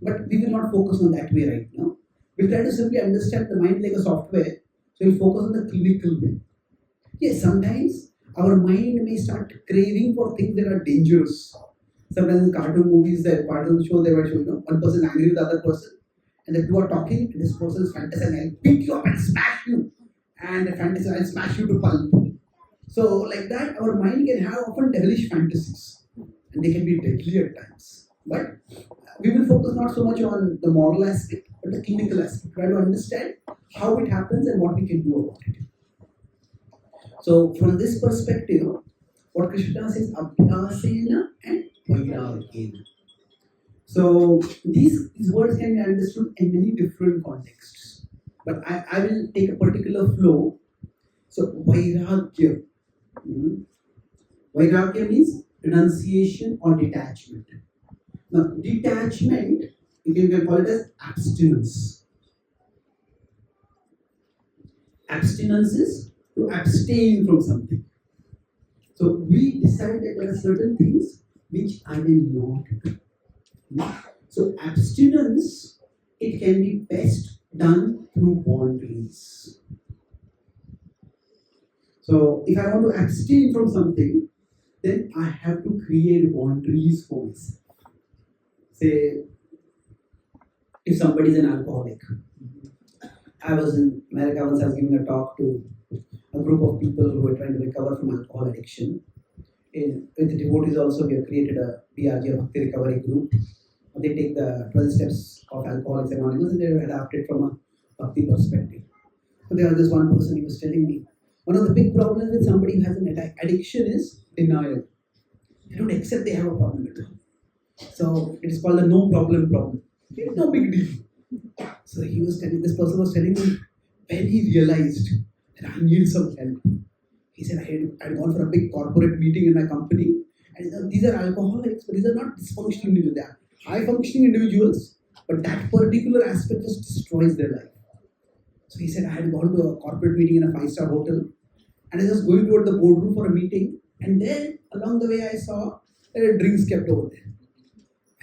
But we will not focus on that way right now. We'll try to simply understand the mind like a software. So we'll focus on the clinical way. Yes, sometimes our mind may start craving for things that are dangerous. Sometimes in cartoon movies, the cartoon show, they were showing, one person angry with the other person, and the 2 are talking, and this person is fantasizing, I'll pick you up and smash you, and the fantasy, I'll smash you to pulp. So like that, our mind can have often devilish fantasies, and they can be deadly at times. But we will focus not so much on the moral aspect, but the clinical aspect. Try to understand how it happens and what we can do about it. So from this perspective, what Krishna says, Abhyasena and Vairagena. So these words can be understood in many different contexts. But I will take a particular flow. So Vairagya. Vairagya means renunciation or detachment. Now detachment, you can call it as abstinence. Abstinence is to abstain from something. So we decide that there are certain things which I will not do. So abstinence, it can be best done through boundaries. So if I want to abstain from something, then I have to create boundaries for myself. Say, if somebody is an alcoholic. I was in America once, I was giving a talk to a group of people who were trying to recover from alcohol addiction. With the devotees also, we have created a BRG, Bhakti Recovery Group. They take the 12 steps of Alcoholics Anonymous and they adapt it from a Bhakti perspective. So there was this one person, he was telling me, one of the big problems with somebody who has an addiction is denial. They don't accept they have a problem at all. So it is called a no problem. It's no big deal. So this person was telling me when he realized that I need some help. He said, I had gone for a big corporate meeting in my company, and these are alcoholics, but these are not dysfunctional individuals. They are high functioning individuals, but that particular aspect just destroys their life. So he said, I had gone to a corporate meeting in a 5-star hotel, and I was going toward the boardroom for a meeting, and then along the way I saw drinks kept over there.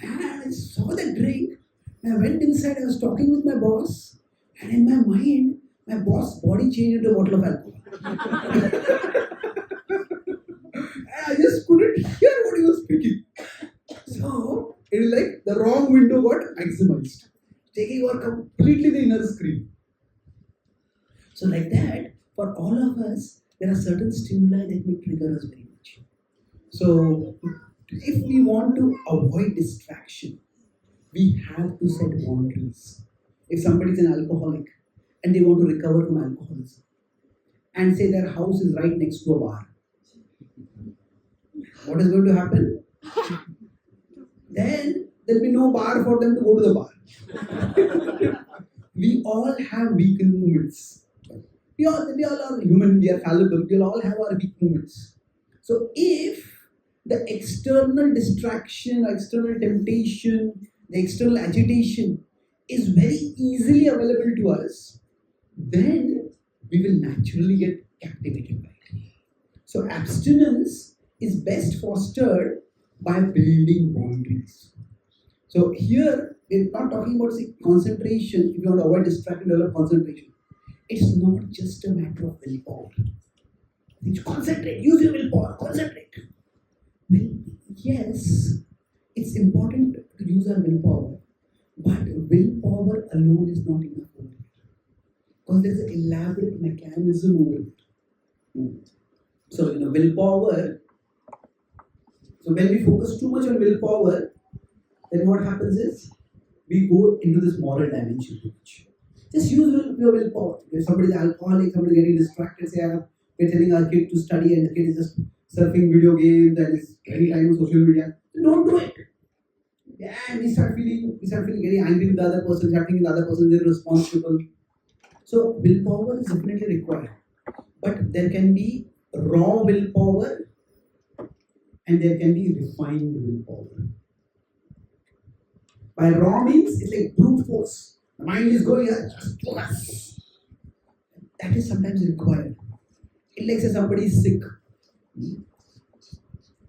And I saw the drink, and I went inside, I was talking with my boss, and in my mind, my boss' body changed into a bottle of alcohol. And I just couldn't hear what he was speaking. So, it is like the wrong window got maximized, taking over completely the inner screen. So, like that, for all of us, there are certain stimuli that may trigger us very much. So, if we want to avoid distraction, we have to set boundaries. If somebody is an alcoholic and they want to recover from alcoholism, and say their house is right next to a bar, what is going to happen? Then there will be no bar for them to go to the bar. We all have weak moments. We all are human, we are fallible, we all have our weak moments. So if the external distraction, external temptation, the external agitation is very easily available to us, then we will naturally get captivated by it. So abstinence is best fostered by building boundaries. So here, we're not talking about concentration. If you want to avoid distraction, develop concentration. It's not just a matter of willpower. It's concentrate, use your willpower, concentrate. Well, yes, it's important to use our willpower, but willpower alone is not enough over here. Because there's an elaborate mechanism over it. So, willpower. So, when we focus too much on willpower, then what happens is we go into this moral dimension too much. Just use your willpower. If somebody is alcoholic, somebody is getting distracted, say, we're telling our kid to study and the kid is just surfing video games and is any time on social media, then don't do it. Yeah, and we start feeling very angry with the other person, start thinking the other person is irresponsible. So willpower is definitely required. But there can be raw willpower and there can be refined willpower. By raw means it's like brute force. The mind is going, just do us. That is sometimes required. It's like say somebody is sick.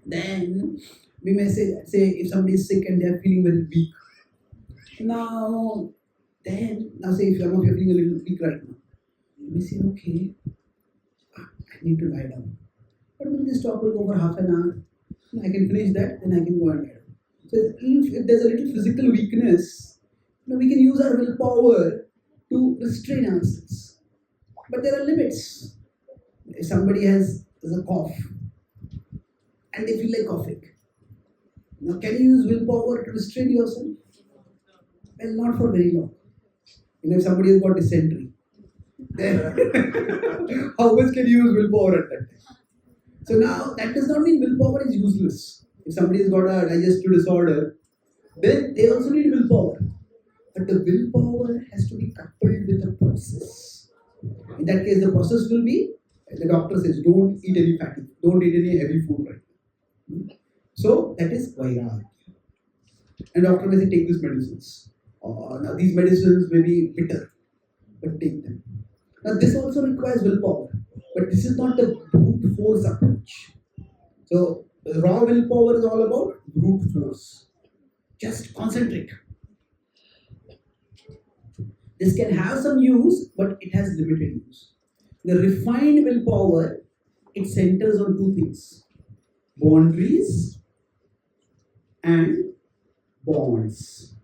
Then we may say if somebody is sick and they are feeling very weak. Now say if you're feeling a little weak right now, you may say, okay, I need to lie down. But when this talk will go for half an hour, I can finish that, then I can go and lie down. So if there's a little physical weakness, we can use our willpower to restrain ourselves. But there are limits. If somebody has a cough and they feel like coughing, now can you use willpower to restrain yourself? Well, not for very long. If somebody has got dysentery then how much can you use willpower at that time? So now that does not mean willpower is useless. If somebody has got a digestive disorder, then they also need willpower. But the willpower has to be coupled with the process. In that case, the process will be, the doctor says, don't eat any fatty, don't eat any heavy food right now. So that is vairagya. And doctor may say, take these medicines. Now these medicines may be bitter, but take them. Now this also requires willpower, but this is not the brute force approach. So raw willpower is all about brute force. Just concentrate. This can have some use, but it has limited use. The refined willpower, it centers on two things: boundaries and bonds.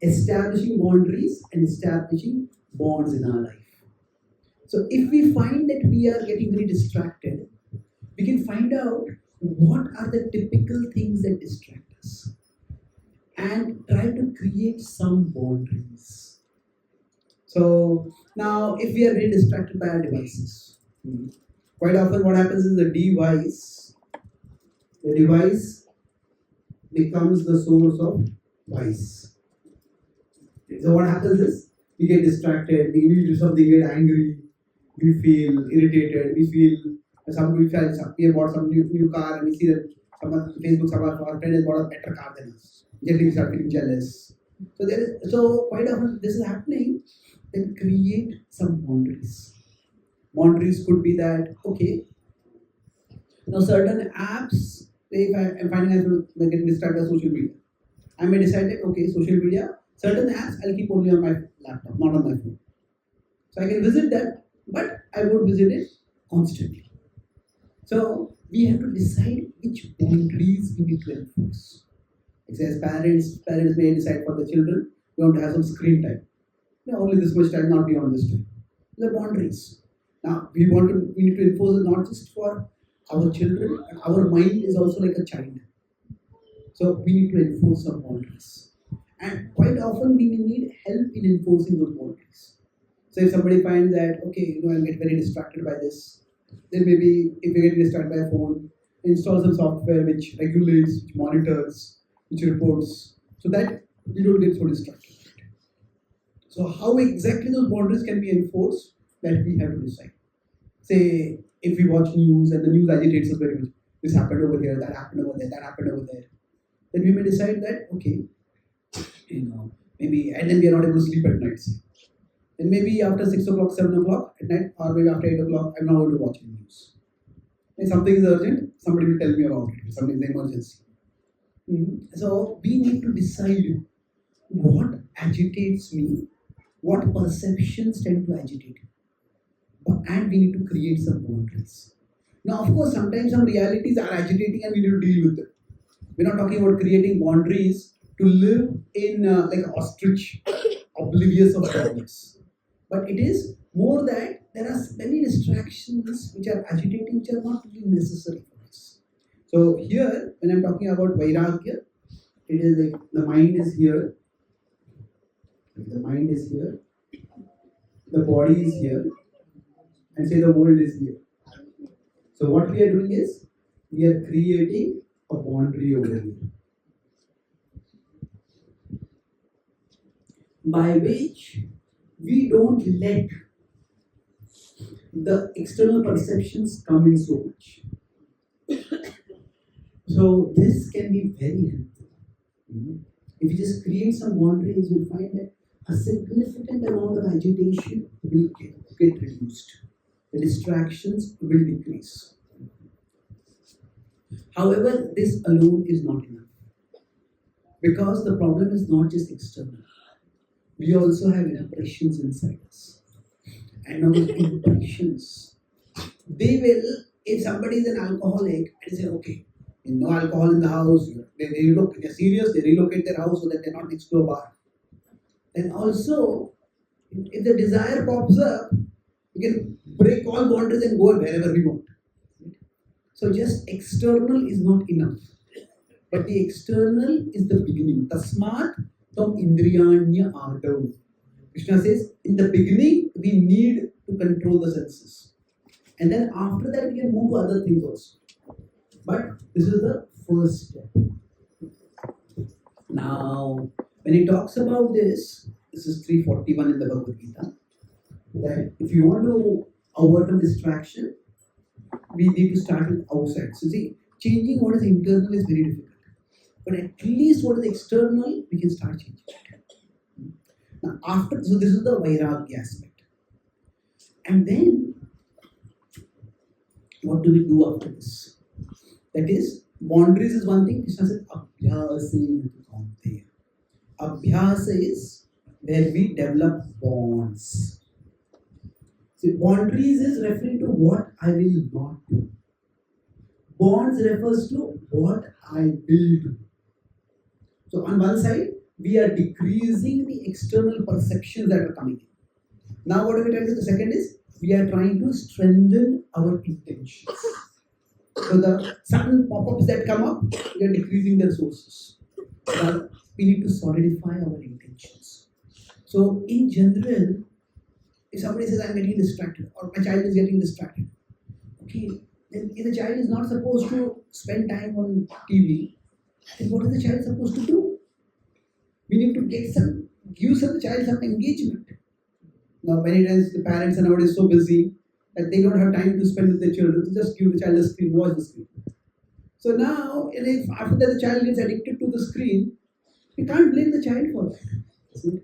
Establishing boundaries and establishing bonds in our life. So if we find that we are getting very distracted, we can find out what are the typical things that distract us and try to create some boundaries. So now if we are very distracted by our devices, quite often what happens is the device becomes the source of vice. So what happens is we get distracted, we do something, get angry, we feel irritated, we have bought some new car and we see that someone Facebook, some of our friend has bought a better car than us. Generally we start feeling jealous. So quite often this is happening, then create some boundaries. Boundaries could be that, okay, now certain apps, say if I am finding I'm getting distracted by social media, I may decide that, okay, social media, certain apps I'll keep only on my laptop, not on my phone. So I can visit them, but I won't visit it constantly. So we have to decide which boundaries we need to enforce. It says parents may decide for the children, we want to have some screen time. Only this much time, not beyond this time. The boundaries. Now we need to enforce it not just for our children, our mind is also like a child. So we need to enforce some boundaries. And quite often we may need help in enforcing those boundaries. So if somebody finds that, okay, I'll get very distracted by this, then maybe if you get distracted by a phone, install some software which regulates, which monitors, which reports, so that you don't get so distracted. So how exactly those boundaries can be enforced, that we have to decide. Say, if we watch news and the news agitates us very much, this happened over here, that happened over there, that happened over there, then we may decide that, okay, maybe, and then we are not able to sleep at night. Then maybe after 6 o'clock, 7 o'clock at night, or maybe after 8 o'clock, I'm not going to watch the news. If something is urgent, somebody will tell me about it. If something is an emergency. So we need to decide what agitates me, what perceptions tend to agitate me, and we need to create some boundaries. Now, of course, sometimes some realities are agitating and we need to deal with them. We're not talking about creating boundaries to live in like an ostrich, oblivious of problems. But it is more that there are many distractions which are agitating, which are not really necessary for us. So here, when I'm talking about vairagya, it is like the mind is here, the mind is here, the body is here, and say the world is here. So what we are doing is, we are creating a boundary over here, by which we don't let the external perceptions come in so much. So this can be very helpful. If you just create some boundaries, you'll find that a significant amount of agitation will get reduced. The distractions will decrease. However, this alone is not enough. Because the problem is not just external. We also have impressions inside us. And those impressions, they will, if somebody is an alcoholic, and say, okay, no alcohol in the house, they're serious, they relocate their house so that they're not next to a bar. And also, if the desire pops up, we can break all boundaries and go wherever we want. So just external is not enough. But the external is the beginning. Tasmat tam indriyanya adav. Krishna says, in the beginning, we need to control the senses. And then after that, we can move to other things also. But this is the first step. Now, when he talks about this is 341 in the Bhagavad Gita, that if you want to overcome distraction, we need to start with outside. So see, changing what is internal is very difficult. But at least what is external, we can start changing. Now so this is the Vairagya aspect. And then, what do we do after this? That is, boundaries is one thing. Krishna said, Abhyasa Kaunteya. Abhyasa is where we develop bonds. So boundaries is referring to what I will not do. Bonds refers to what I will do. So on one side, we are decreasing the external perceptions that are coming in. Now what are we trying to do? The second is, we are trying to strengthen our intentions. So the sudden pop-ups that come up, we are decreasing their sources. Now we need to solidify our intentions. So in general, if somebody says, I'm getting distracted, or my child is getting distracted, okay, then if the child is not supposed to spend time on TV, then what is the child supposed to do? We need to give the child some engagement. Now, many times the parents are nowadays so busy that they don't have time to spend with their children. So just give the child a screen, watch the screen. So now, if after that the child gets addicted to the screen, we can't blame the child for that.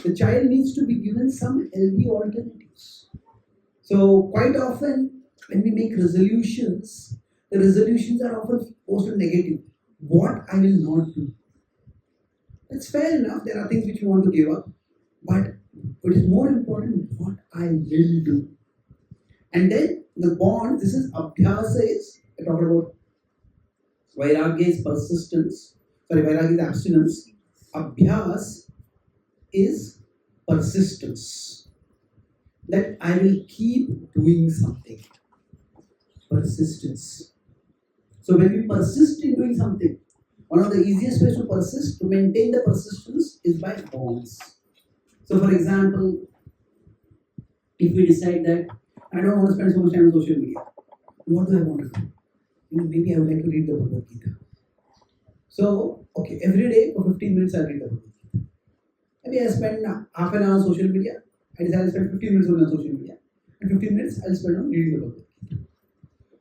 The child needs to be given some healthy alternatives. So quite often, when we make resolutions, the resolutions are often also negative. What I will not do. It's fair enough, there are things which we want to give up, but what is more important, what I will do. And then the bond, this is Abhyasa is, I talked about Vairagya is persistence, Vairagya is abstinence, Abhyas is persistence. That I will keep doing something. Persistence. So when we persist in doing something, one of the easiest ways to persist, to maintain the persistence, is by bonds. So for example, if we decide that I don't want to spend so much time on social media, what do I want to do? Maybe I would like to read the Bhagavad Gita. So, okay, every day for 15 minutes I'll read the Bhagavad Gita. Maybe I spend half an hour on social media. I decide to spend 15 minutes only on social media. And 15 minutes I'll spend on reading the Bhagavad Gita.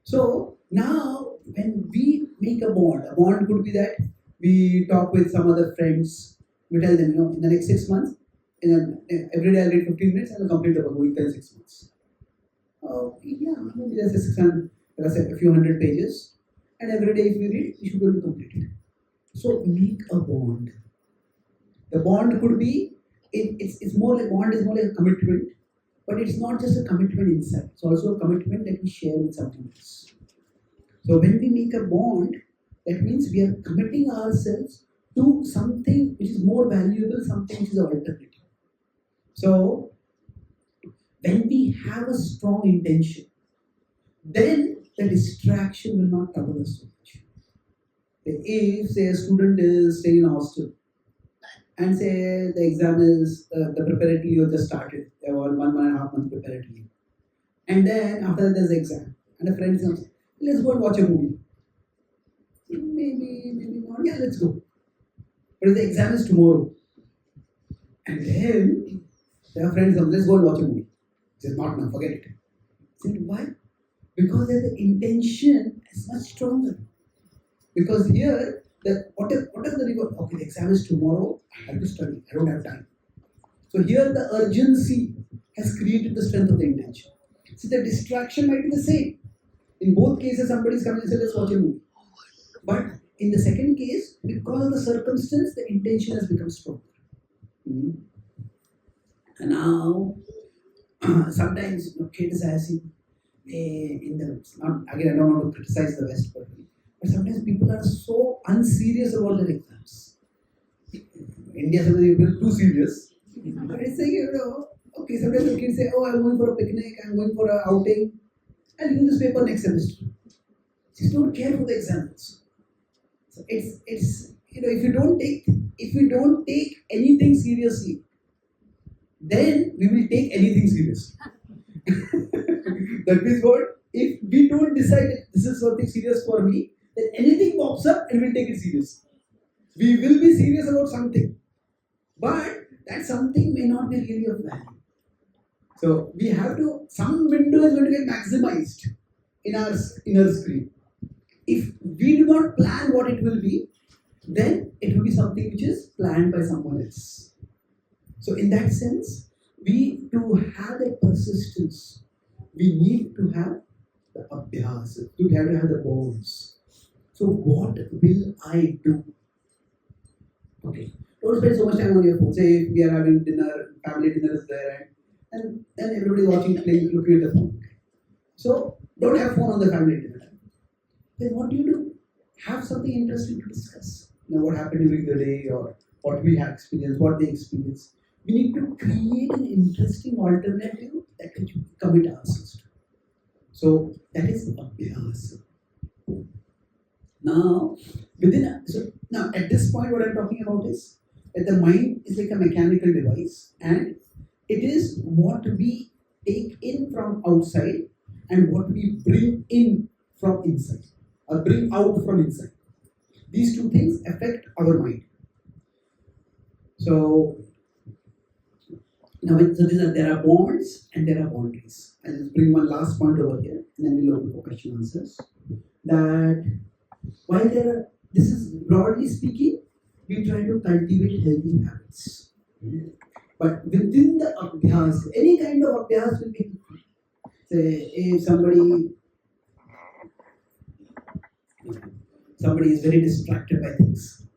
So, now when we make a bond could be that we talk with some other friends, we tell them, in the next 6 months, every day I'll read 15 minutes and I'll complete the Bhagavad Gita in 6 months. Maybe there's a few hundred pages, and every day if we read, we should be able to complete it. So make a bond. The bond could be, it's more like bond is more like a commitment, but it's not just a commitment inside, it's also a commitment that we share with someone else. So when we make a bond, that means we are committing ourselves to something which is more valuable, something which is an alternative. So when we have a strong intention, then the distraction will not trouble us so much. If, say, a student is staying in a hostel, and say the exam is the preparatory you just started, or 1.5 month preparatory, and then after that there's the exam, and a friend says, let's go and watch a movie. Maybe not. Yeah, let's go. But if the exam is tomorrow, and then their friend says, let's go and watch a movie. He says, not now, forget it. He said, why? Because the intention is much stronger. Because here, what is the reward? Okay, the exam is tomorrow, I have to study, I don't have time. So here the urgency has created the strength of the intention. See, the distraction might be the same. In both cases, somebody is coming and says, let's watch a movie. But in the second case, because of the circumstance, the intention has become stronger. And now, sometimes criticizing, again, I don't want to criticize the West, but sometimes people are so unserious about their exams. India, sometimes people are too serious. But it's like, okay, sometimes the kids say, oh, I'm going for a picnic, I'm going for an outing, I'll give this paper next semester. Just don't care for the examples. So it's if you don't take anything seriously, then we will take anything seriously. That means what? If we don't decide that this is something serious for me, then anything pops up and we'll take it serious. We will be serious about something, but that something may not be really of value. So we have to, some window is going to get maximized in our inner screen. If we do not plan what it will be, then it will be something which is planned by someone else. So in that sense, to have that persistence, we need to have the abhyas, we have to have the bonds. So what will I do? Okay, don't spend so much time on your phone. Say if we are having dinner, family dinner is there, and everybody watching, playing, looking at the phone. So don't have phone on the family dinner time. Then what do? Have something interesting to discuss. What happened during the day, or what we have experienced, what they experienced. We need to create an interesting alternative that we can commit ourselves to. So that is abhyas. Now at this point, what I'm talking about is that the mind is like a mechanical device, and it is what we take in from outside and what we bring in from inside, or bring out from inside. These two things affect our mind. So now, there are bonds and there are boundaries. I'll just bring one last point over here, and then we'll open for question answers. That while this is broadly speaking, we try to cultivate healthy habits. But within the abhyas, any kind of abhyas will be. Say, if somebody is very distracted by things.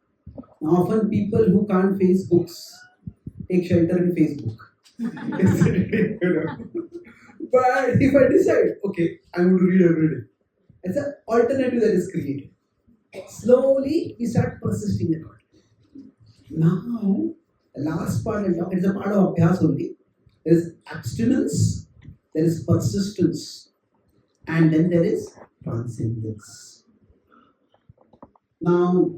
Now, often people who can't face books take shelter in Facebook. But if I decide, okay, I'm going to read every day, it's an alternative that is created. Slowly, we start persisting in it. Now, the last part I'll talk, it's a part of abhyas only. There is abstinence, there is persistence, and then there is transcendence. Now,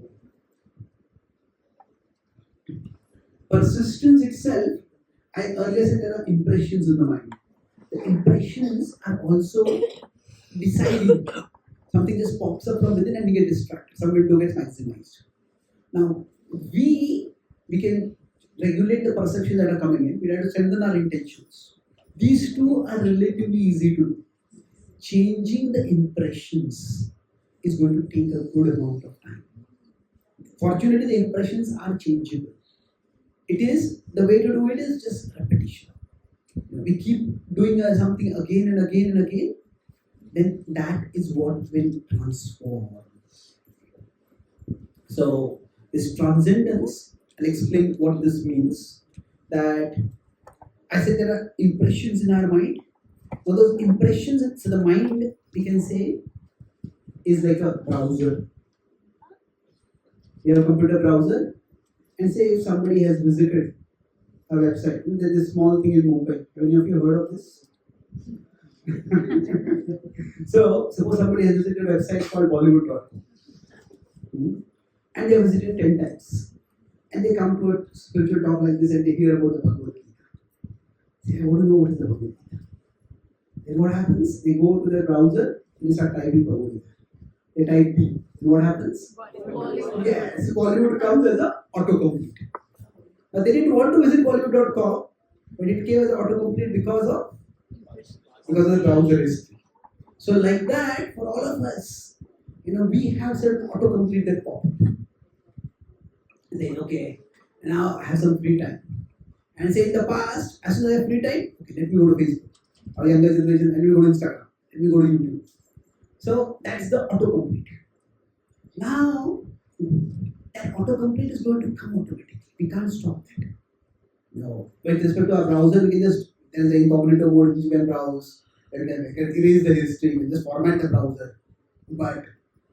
persistence itself, I earlier said there are impressions in the mind. The impressions are also deciding. Something just pops up from within and we get distracted. Some window gets maximized. Now, we can regulate the perceptions that are coming in. We have to strengthen our intentions. These two are relatively easy to do. Changing the impressions is going to take a good amount of time. Fortunately, the impressions are changeable. The way to do it is just repetition. We keep doing something again and again and again, then that is what will transform. So, this transcendence, I'll explain what this means. That I said there are impressions in our mind. So those impressions, so the mind, we can say, is like a browser. You have a computer browser, and say if somebody has visited a website, there's this small thing in Mumbai. Have any of you heard of this? So, suppose somebody has visited a website called Bollywood.com, and they have visited 10 times, and they come to a spiritual talk like this and they hear about the Bhagavad Gita. Say, I want to know what is the Bhagavad Gita. Then what happens? They go to their browser and they start typing Bhagavad Gita. They type B. And what happens? Bollywood. Yes, Bollywood comes as an autocomplete. Now they didn't want to visit Bollywood.com, but it came as an autocomplete because of the browser history. So like that, for all of us, we have certain autocomplete that pop up. And then, okay, now I have some free time. And say in the past, as soon as I have free time, okay, let me go to Facebook. Or younger generation, let me go to Instagram. Let me go to YouTube. So that's the autocomplete. Now, that autocomplete is going to come automatically. We can't stop that. No. With respect to our browser, we can just, there's the incognito mode, you can browse, and then we can erase the history, we can just format the browser. But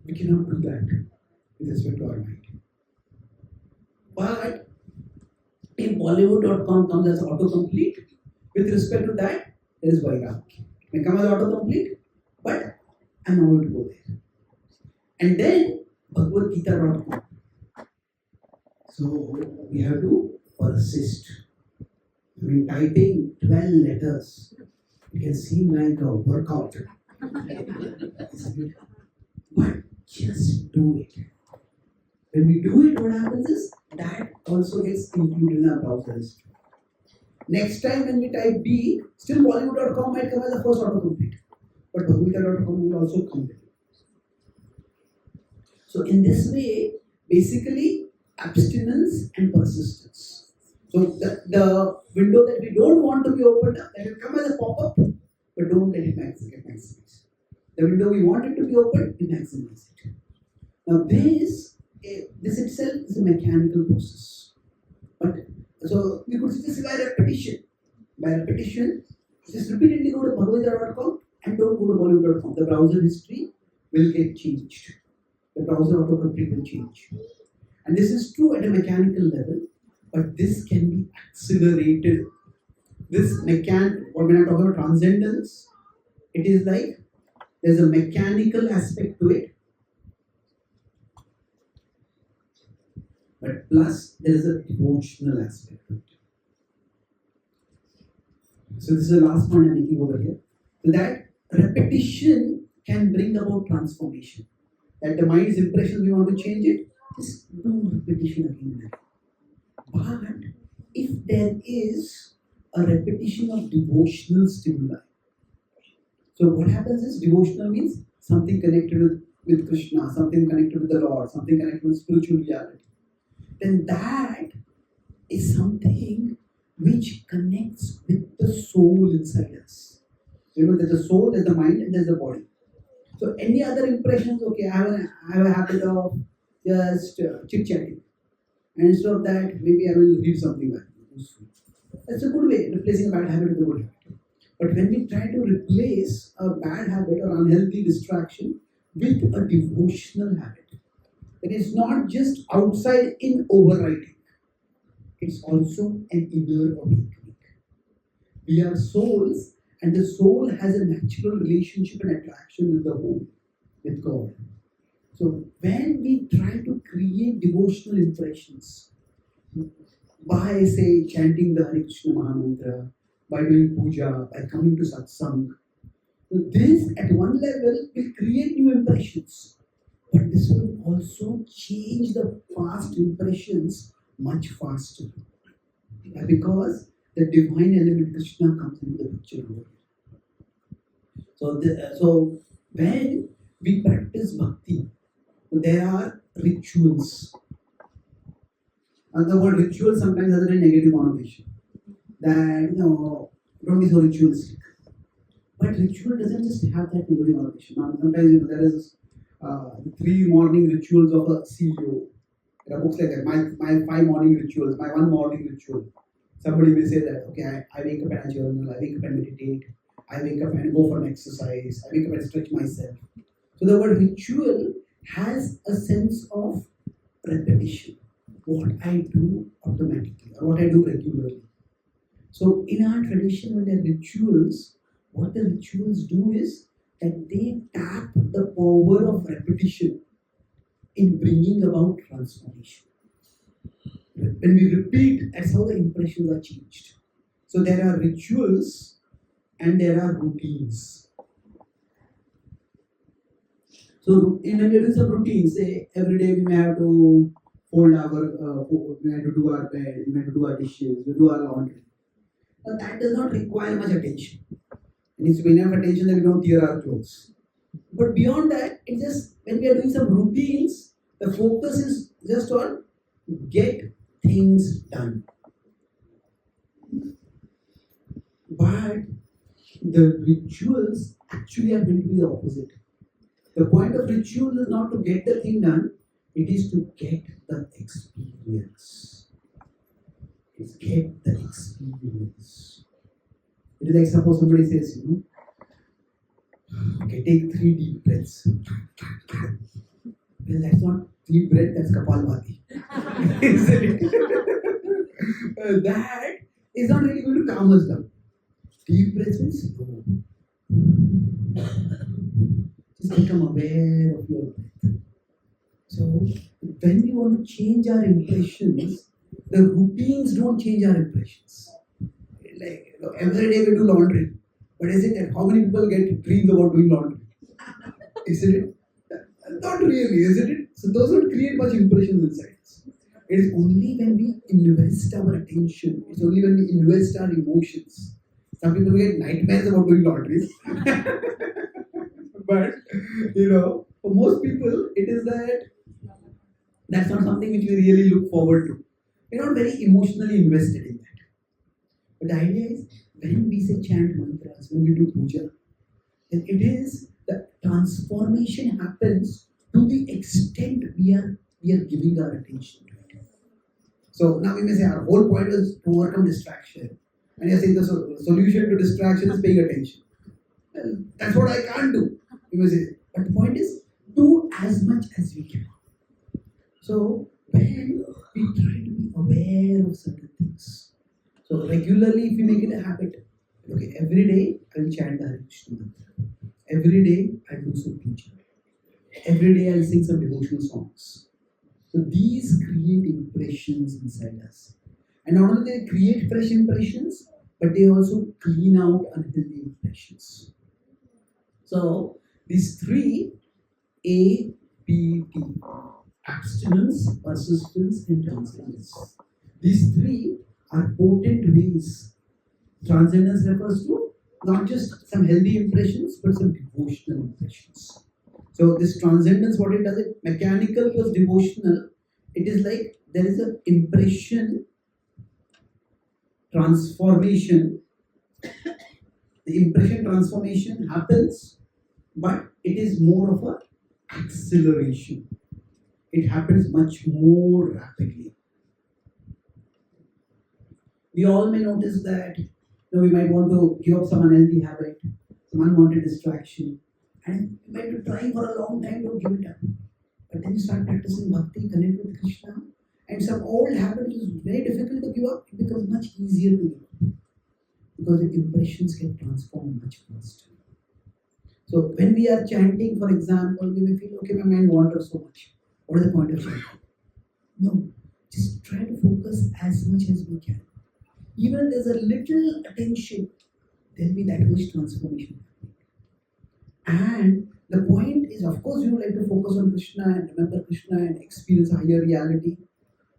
we cannot do that with respect to our mind. But if Bollywood.com comes as autocomplete, with respect to that, there is Vairagya. It may come as autocomplete, but I'm not going to go there. And then Bhagavad-Gita.com. So we have to persist. I mean, typing 12 letters, it can seem like a workout. But just do it. When we do it, what happens is that also gets included in our browser history. Next time when we type B, still Bollywood.com might come as the first autocomplete. But Bhagavita.com will also come with it. So in this way, basically abstinence and persistence. So the window that we don't want to be opened up, that will come as a pop-up, but don't let it get maximized. The window we want it to be opened, we maximize it. Now this itself is a mechanical process. But so we could just by repetition. By repetition, just repeatedly go to bhagavita.com and don't go to bollywood.com. The browser history will get changed. The browser autocomplete will change. And this is true at a mechanical level, but this can be accelerated. When I talk about transcendence, it is like there's a mechanical aspect to it, but plus there is a devotional aspect to it. So this is the last point I'm making over here. So that repetition can bring about transformation. That the mind's impressions, we want to change it, just do repetition again and again. But if there is a repetition of devotional stimuli, so what happens is devotional means something connected with Krishna, something connected with the Lord, something connected with spiritual reality. Then that is something which connects with the soul inside us. You know, there's the soul, there's the mind, and there's the body. So any other impressions, okay, I have a habit of just chit-chatting. And instead of that, maybe I will read something back. That's a good way, replacing a bad habit with a good habit. But when we try to replace a bad habit or unhealthy distraction with a devotional habit, it is not just outside in overriding. It's also an inner awakening. We are souls, and the soul has a natural relationship and attraction with the whole, with God. So when we try to create devotional impressions by, say, chanting the Hare Krishna Mahamantra, by doing puja, by coming to satsang, so this at one level will create new impressions. But this will also change the past impressions much faster. Because the divine element Krishna comes into the picture over here. So when we practice bhakti, there are rituals. And the word ritual sometimes has a very negative connotation. That, don't be so ritualistic. But ritual doesn't just have that negative connotation. Now, sometimes there is 3 morning rituals of a CEO. There are books like that. My 5 morning rituals, my 1 morning ritual. Somebody may say that, okay, I wake up and I journal, I wake up and meditate, I wake up and go for an exercise, I wake up and stretch myself. So the word ritual has a sense of repetition. What I do automatically, or what I do regularly. So in our tradition, when there are rituals, what the rituals do is that they tap the power of repetition in bringing about transformation. When we repeat, that's how the impressions are changed. So there are rituals and there are routines. So when we do some routines, say every day we may have to fold we have to do our bed, we have to do our dishes, we do our laundry. But that does not require much attention. It needs to be enough attention that we don't tear our clothes. But beyond that, it's just when we are doing some routines, the focus is just on get things done. But the rituals actually are meant to be the opposite. The point of ritual is not to get the thing done, it is to get the experience. It's get the experience. It is like suppose somebody says, okay, take 3 deep breaths. Well, that's not deep breath, that's Kapalbhati. That is not really going to calm us down. Deep breaths means slow. Just become aware of your breath. So, when we want to change our impressions, the routines don't change our impressions. every day we do laundry. But is it that how many people get dreams about doing laundry? Isn't it? Not really, isn't it? So those don't create much impressions inside us. It is only when we invest our attention, it's only when we invest our emotions. Some people get nightmares about doing laundries. But, for most people, it is that's not something which we really look forward to. We're not very emotionally invested in that. But the idea is, when we say chant mantras, when we do puja, then it is the transformation happens to the extent we are giving our attention to it. So now we may say our whole point is to overcome distraction. And you're saying the solution to distraction is paying attention. Well, that's what I can't do. You may say, but the point is, do as much as we can. So when we try to be aware of certain things, so regularly if we make it a habit, okay, every day I will chant the Hare Krishna mantra. Every day I do some puja. Every day I'll sing some devotional songs. So these create impressions inside us. And not only they create fresh impressions, but they also clean out unhealthy impressions. So these three APT, abstinence, persistence, and transcendence. These three are potent ways. Transcendence refers to not just some healthy impressions, but some devotional impressions. So this transcendence, what it does, it mechanical plus devotional. It is like there is an impression transformation. The impression transformation happens, but it is more of an acceleration. It happens much more rapidly. We all may notice that we might want to give up some unhealthy habit, some unwanted distraction, and you might be trying for a long time to give it up. But then you start practicing bhakti, connect with Krishna, and some old habit which is very difficult to give up, it becomes much easier to give up. Because the impressions get transformed much faster. So when we are chanting, for example, we may feel, okay, my mind wanders so much. What is the point of chanting? No, just try to focus as much as we can. Even if there's a little attention, there will be that much transformation. And the point is, of course, you would like to focus on Krishna and remember Krishna and experience a higher reality.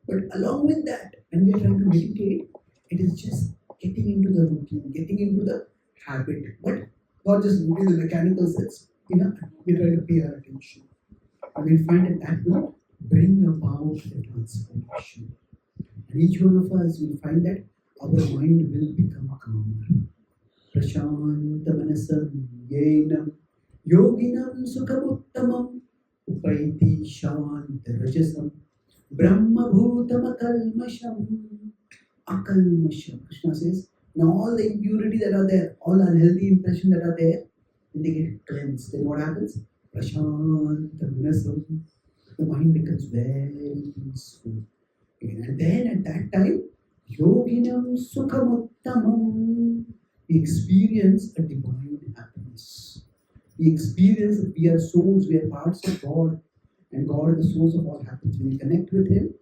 But along with that, when we are trying to meditate, it is just getting into the routine, getting into the habit. But not just routine in the mechanical sense, we try to pay our attention. And we find that will bring about the transformation. And each one of us will find that our mind will become calmer. Prashanta manasam yenam yoginam sukhamuttamam upaiti shanta rajasam brahma bhutam akalmasham. Akalmasham. Krishna says, and all the impurity that are there, all the unhealthy impressions that are there, when they get cleansed, then what happens? Prashanta manasam. The mind becomes very peaceful. And then at that time, yoginam sukhamuttamam. We experience a divine happiness. We experience that we are souls, we are parts of God, and God is the source of all happiness. When we connect with Him,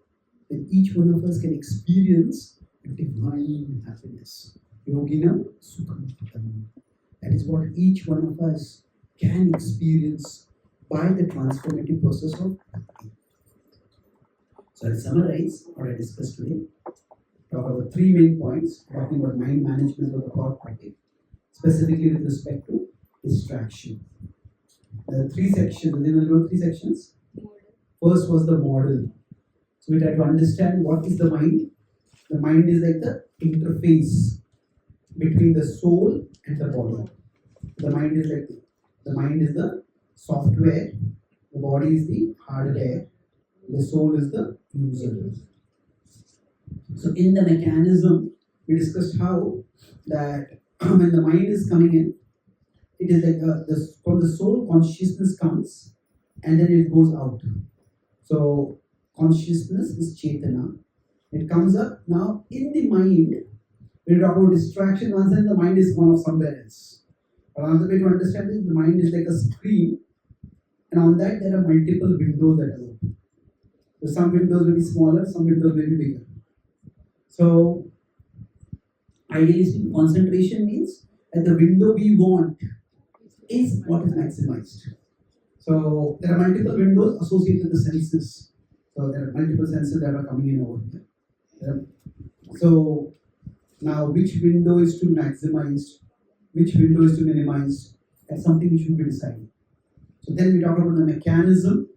then each one of us can experience a divine happiness. Yoginam sukhamuttamam. That is what each one of us can experience by the transformative process of Bhakti. So I'll summarize what I discussed today. Talk about three main points, talking about mind management of the thought practice, specifically with respect to distraction. The three sections, three sections. First was the model. So we try to understand what is the mind. The mind is like the interface between the soul and the body. The mind is the software, the body is the hardware, the soul is the user. So in the mechanism, we discussed how that when the mind is coming in, it is like from the soul consciousness comes and then it goes out. So consciousness is Chaitanya. It comes up now in the mind. We talk about distraction. Once then the mind is gone off somewhere else. But another way to understand is the mind is like a screen, and on that there are multiple windows that are open. So some windows will be smaller, some windows will be bigger. So Idealistic concentration means that the window we want is what is maximized. So there are multiple windows associated with the senses. So there are multiple senses that are coming in over here. So now which window is to maximize, which window is to minimize, that's something we should be deciding. So then we talk about the mechanism.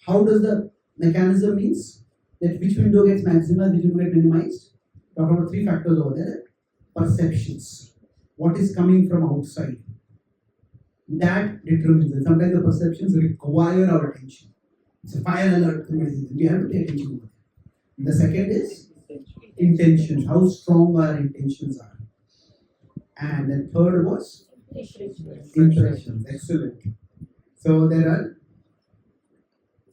How does the mechanism means that which window gets maximized, which window gets minimized? Talk about three factors over there. Perceptions. What is coming from outside? That determines it. Sometimes the perceptions require our attention. It's a fire alert. We have to pay attention to it. The second is intentions. How strong our intentions are. And the third was impressions. Excellent. So there are,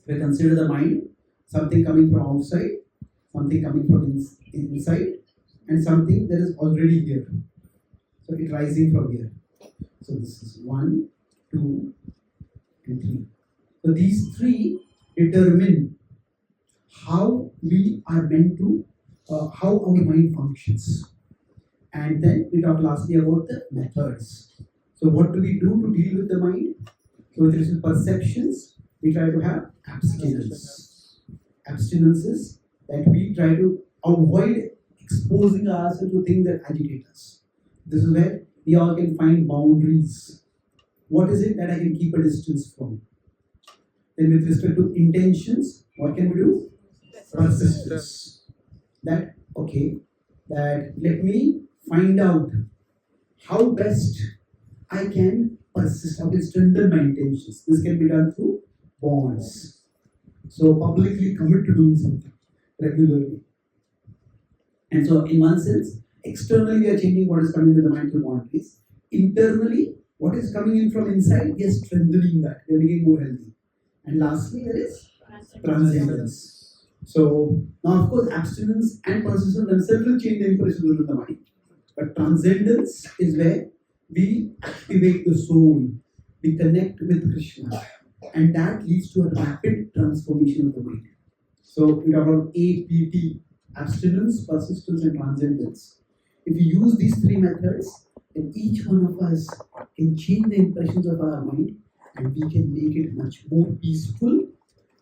we consider the mind, something coming from outside, something coming from inside, and something that is already here. So it rising from here. So this is 1, 2, and 3. So these three determine how we are meant to, how our mind functions. And then we talk lastly about the methods. So what do we do to deal with the mind? So with respect to perceptions, we try to have abstinence. Abstinence is that we try to avoid exposing ourselves to things that agitate us. This is where we all can find boundaries. What is it that I can keep a distance from? Then with respect to intentions, what can we do? Persistence. That, okay, that let me find out how best I can persist, how can strengthen my intentions. This can be done through bonds. So publicly commit to doing something regularly. And so in one sense, externally we are changing what is coming to the mind through boundaries. Internally, what is coming in from inside, we are strengthening that. We are making more healthy. And lastly, there is transcendence. So now of course abstinence and persistence themselves will change the impressions within the mind. But transcendence is where we activate the soul, we connect with Krishna, and that leads to a rapid transformation of the mind. So we talk about APT, abstinence, persistence, and transcendence. If we use these three methods, then each one of us can change the impressions of our mind, and we can make it much more peaceful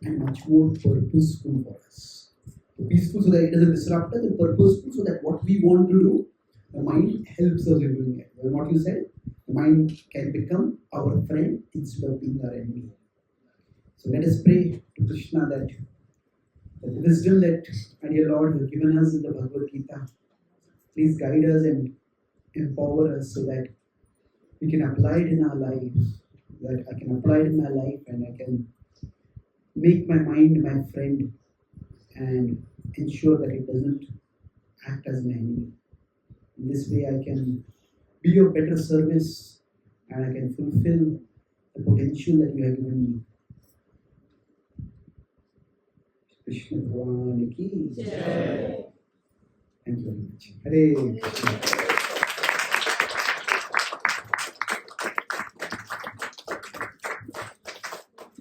and much more purposeful for us. So peaceful so that it doesn't disrupt us, and purposeful so that what we want to do, the mind helps us in doing it. And what you said, the mind can become our friend instead of being our enemy. So let us pray to Krishna that the wisdom that, my dear Lord, you have given us in the Bhagavad Gita, please guide us and empower us so that we can apply it in our life, that I can apply it in my life and I can make my mind my friend and ensure that it doesn't act as my enemy. In this way, I can be of better service and I can fulfill the potential that you have given me. Krishna Bhagwan ki Jai. Thank you very much. Hare Krishna.